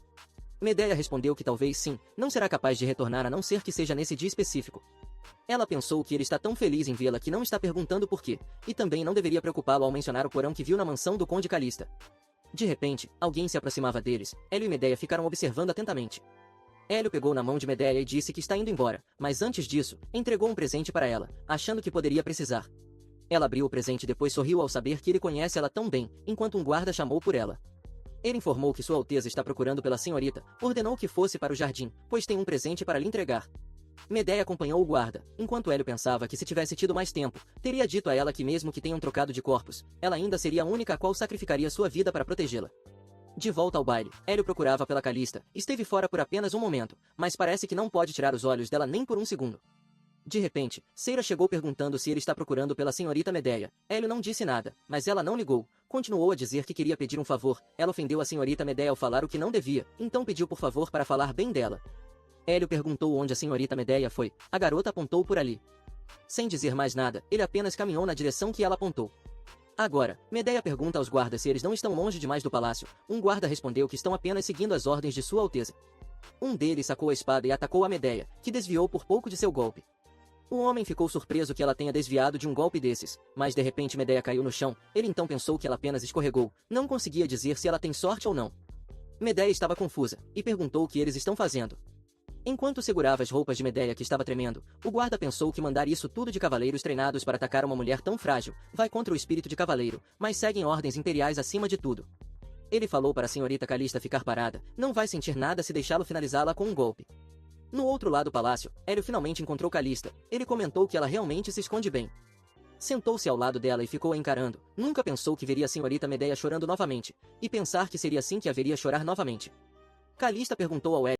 Speaker 1: Medea respondeu que talvez sim, não será capaz de retornar a não ser que seja nesse dia específico. Ela pensou que ele está tão feliz em vê-la que não está perguntando por quê, e também não deveria preocupá-lo ao mencionar o porão que viu na mansão do Conde Calista. De repente, alguém se aproximava deles. Hélio e Medea ficaram observando atentamente. Hélio pegou na mão de Medea e disse que está indo embora, mas antes disso, entregou um presente para ela, achando que poderia precisar. Ela abriu o presente e depois sorriu ao saber que ele conhece ela tão bem, enquanto um guarda chamou por ela. Ele informou que Sua Alteza está procurando pela senhorita, ordenou que fosse para o jardim, pois tem um presente para lhe entregar. Medea acompanhou o guarda, enquanto Hélio pensava que se tivesse tido mais tempo, teria dito a ela que mesmo que tenham trocado de corpos, ela ainda seria a única a qual sacrificaria sua vida para protegê-la. De volta ao baile, Hélio procurava pela Calista, esteve fora por apenas um momento, mas parece que não pode tirar os olhos dela nem por um segundo. De repente, Seira chegou perguntando se ele está procurando pela senhorita Medeia. Hélio não disse nada, mas ela não ligou. Continuou a dizer que queria pedir um favor. Ela ofendeu a senhorita Medeia ao falar o que não devia, então pediu por favor para falar bem dela. Hélio perguntou onde a senhorita Medeia foi. A garota apontou por ali. Sem dizer mais nada, ele apenas caminhou na direção que ela apontou. Agora, Medeia pergunta aos guardas se eles não estão longe demais do palácio. Um guarda respondeu que estão apenas seguindo as ordens de Sua Alteza. Um deles sacou a espada e atacou a Medeia, que desviou por pouco de seu golpe. O homem ficou surpreso que ela tenha desviado de um golpe desses, mas de repente Medeia caiu no chão. Ele então pensou que ela apenas escorregou. Não conseguia dizer se ela tem sorte ou não. Medeia estava confusa, e perguntou o que eles estão fazendo. Enquanto segurava as roupas de Medeia que estava tremendo, o guarda pensou que mandar isso tudo de cavaleiros treinados para atacar uma mulher tão frágil vai contra o espírito de cavaleiro, mas seguem ordens imperiais acima de tudo. Ele falou para a senhorita Calista ficar parada, não vai sentir nada se deixá-lo finalizá-la com um golpe. No outro lado do palácio, Hélio finalmente encontrou Calista. Ele comentou que ela realmente se esconde bem. Sentou-se ao lado dela e ficou a encarando. Nunca pensou que veria a senhorita Medeia chorando novamente, e pensar que seria assim que a veria chorar novamente. Calista perguntou ao Hélio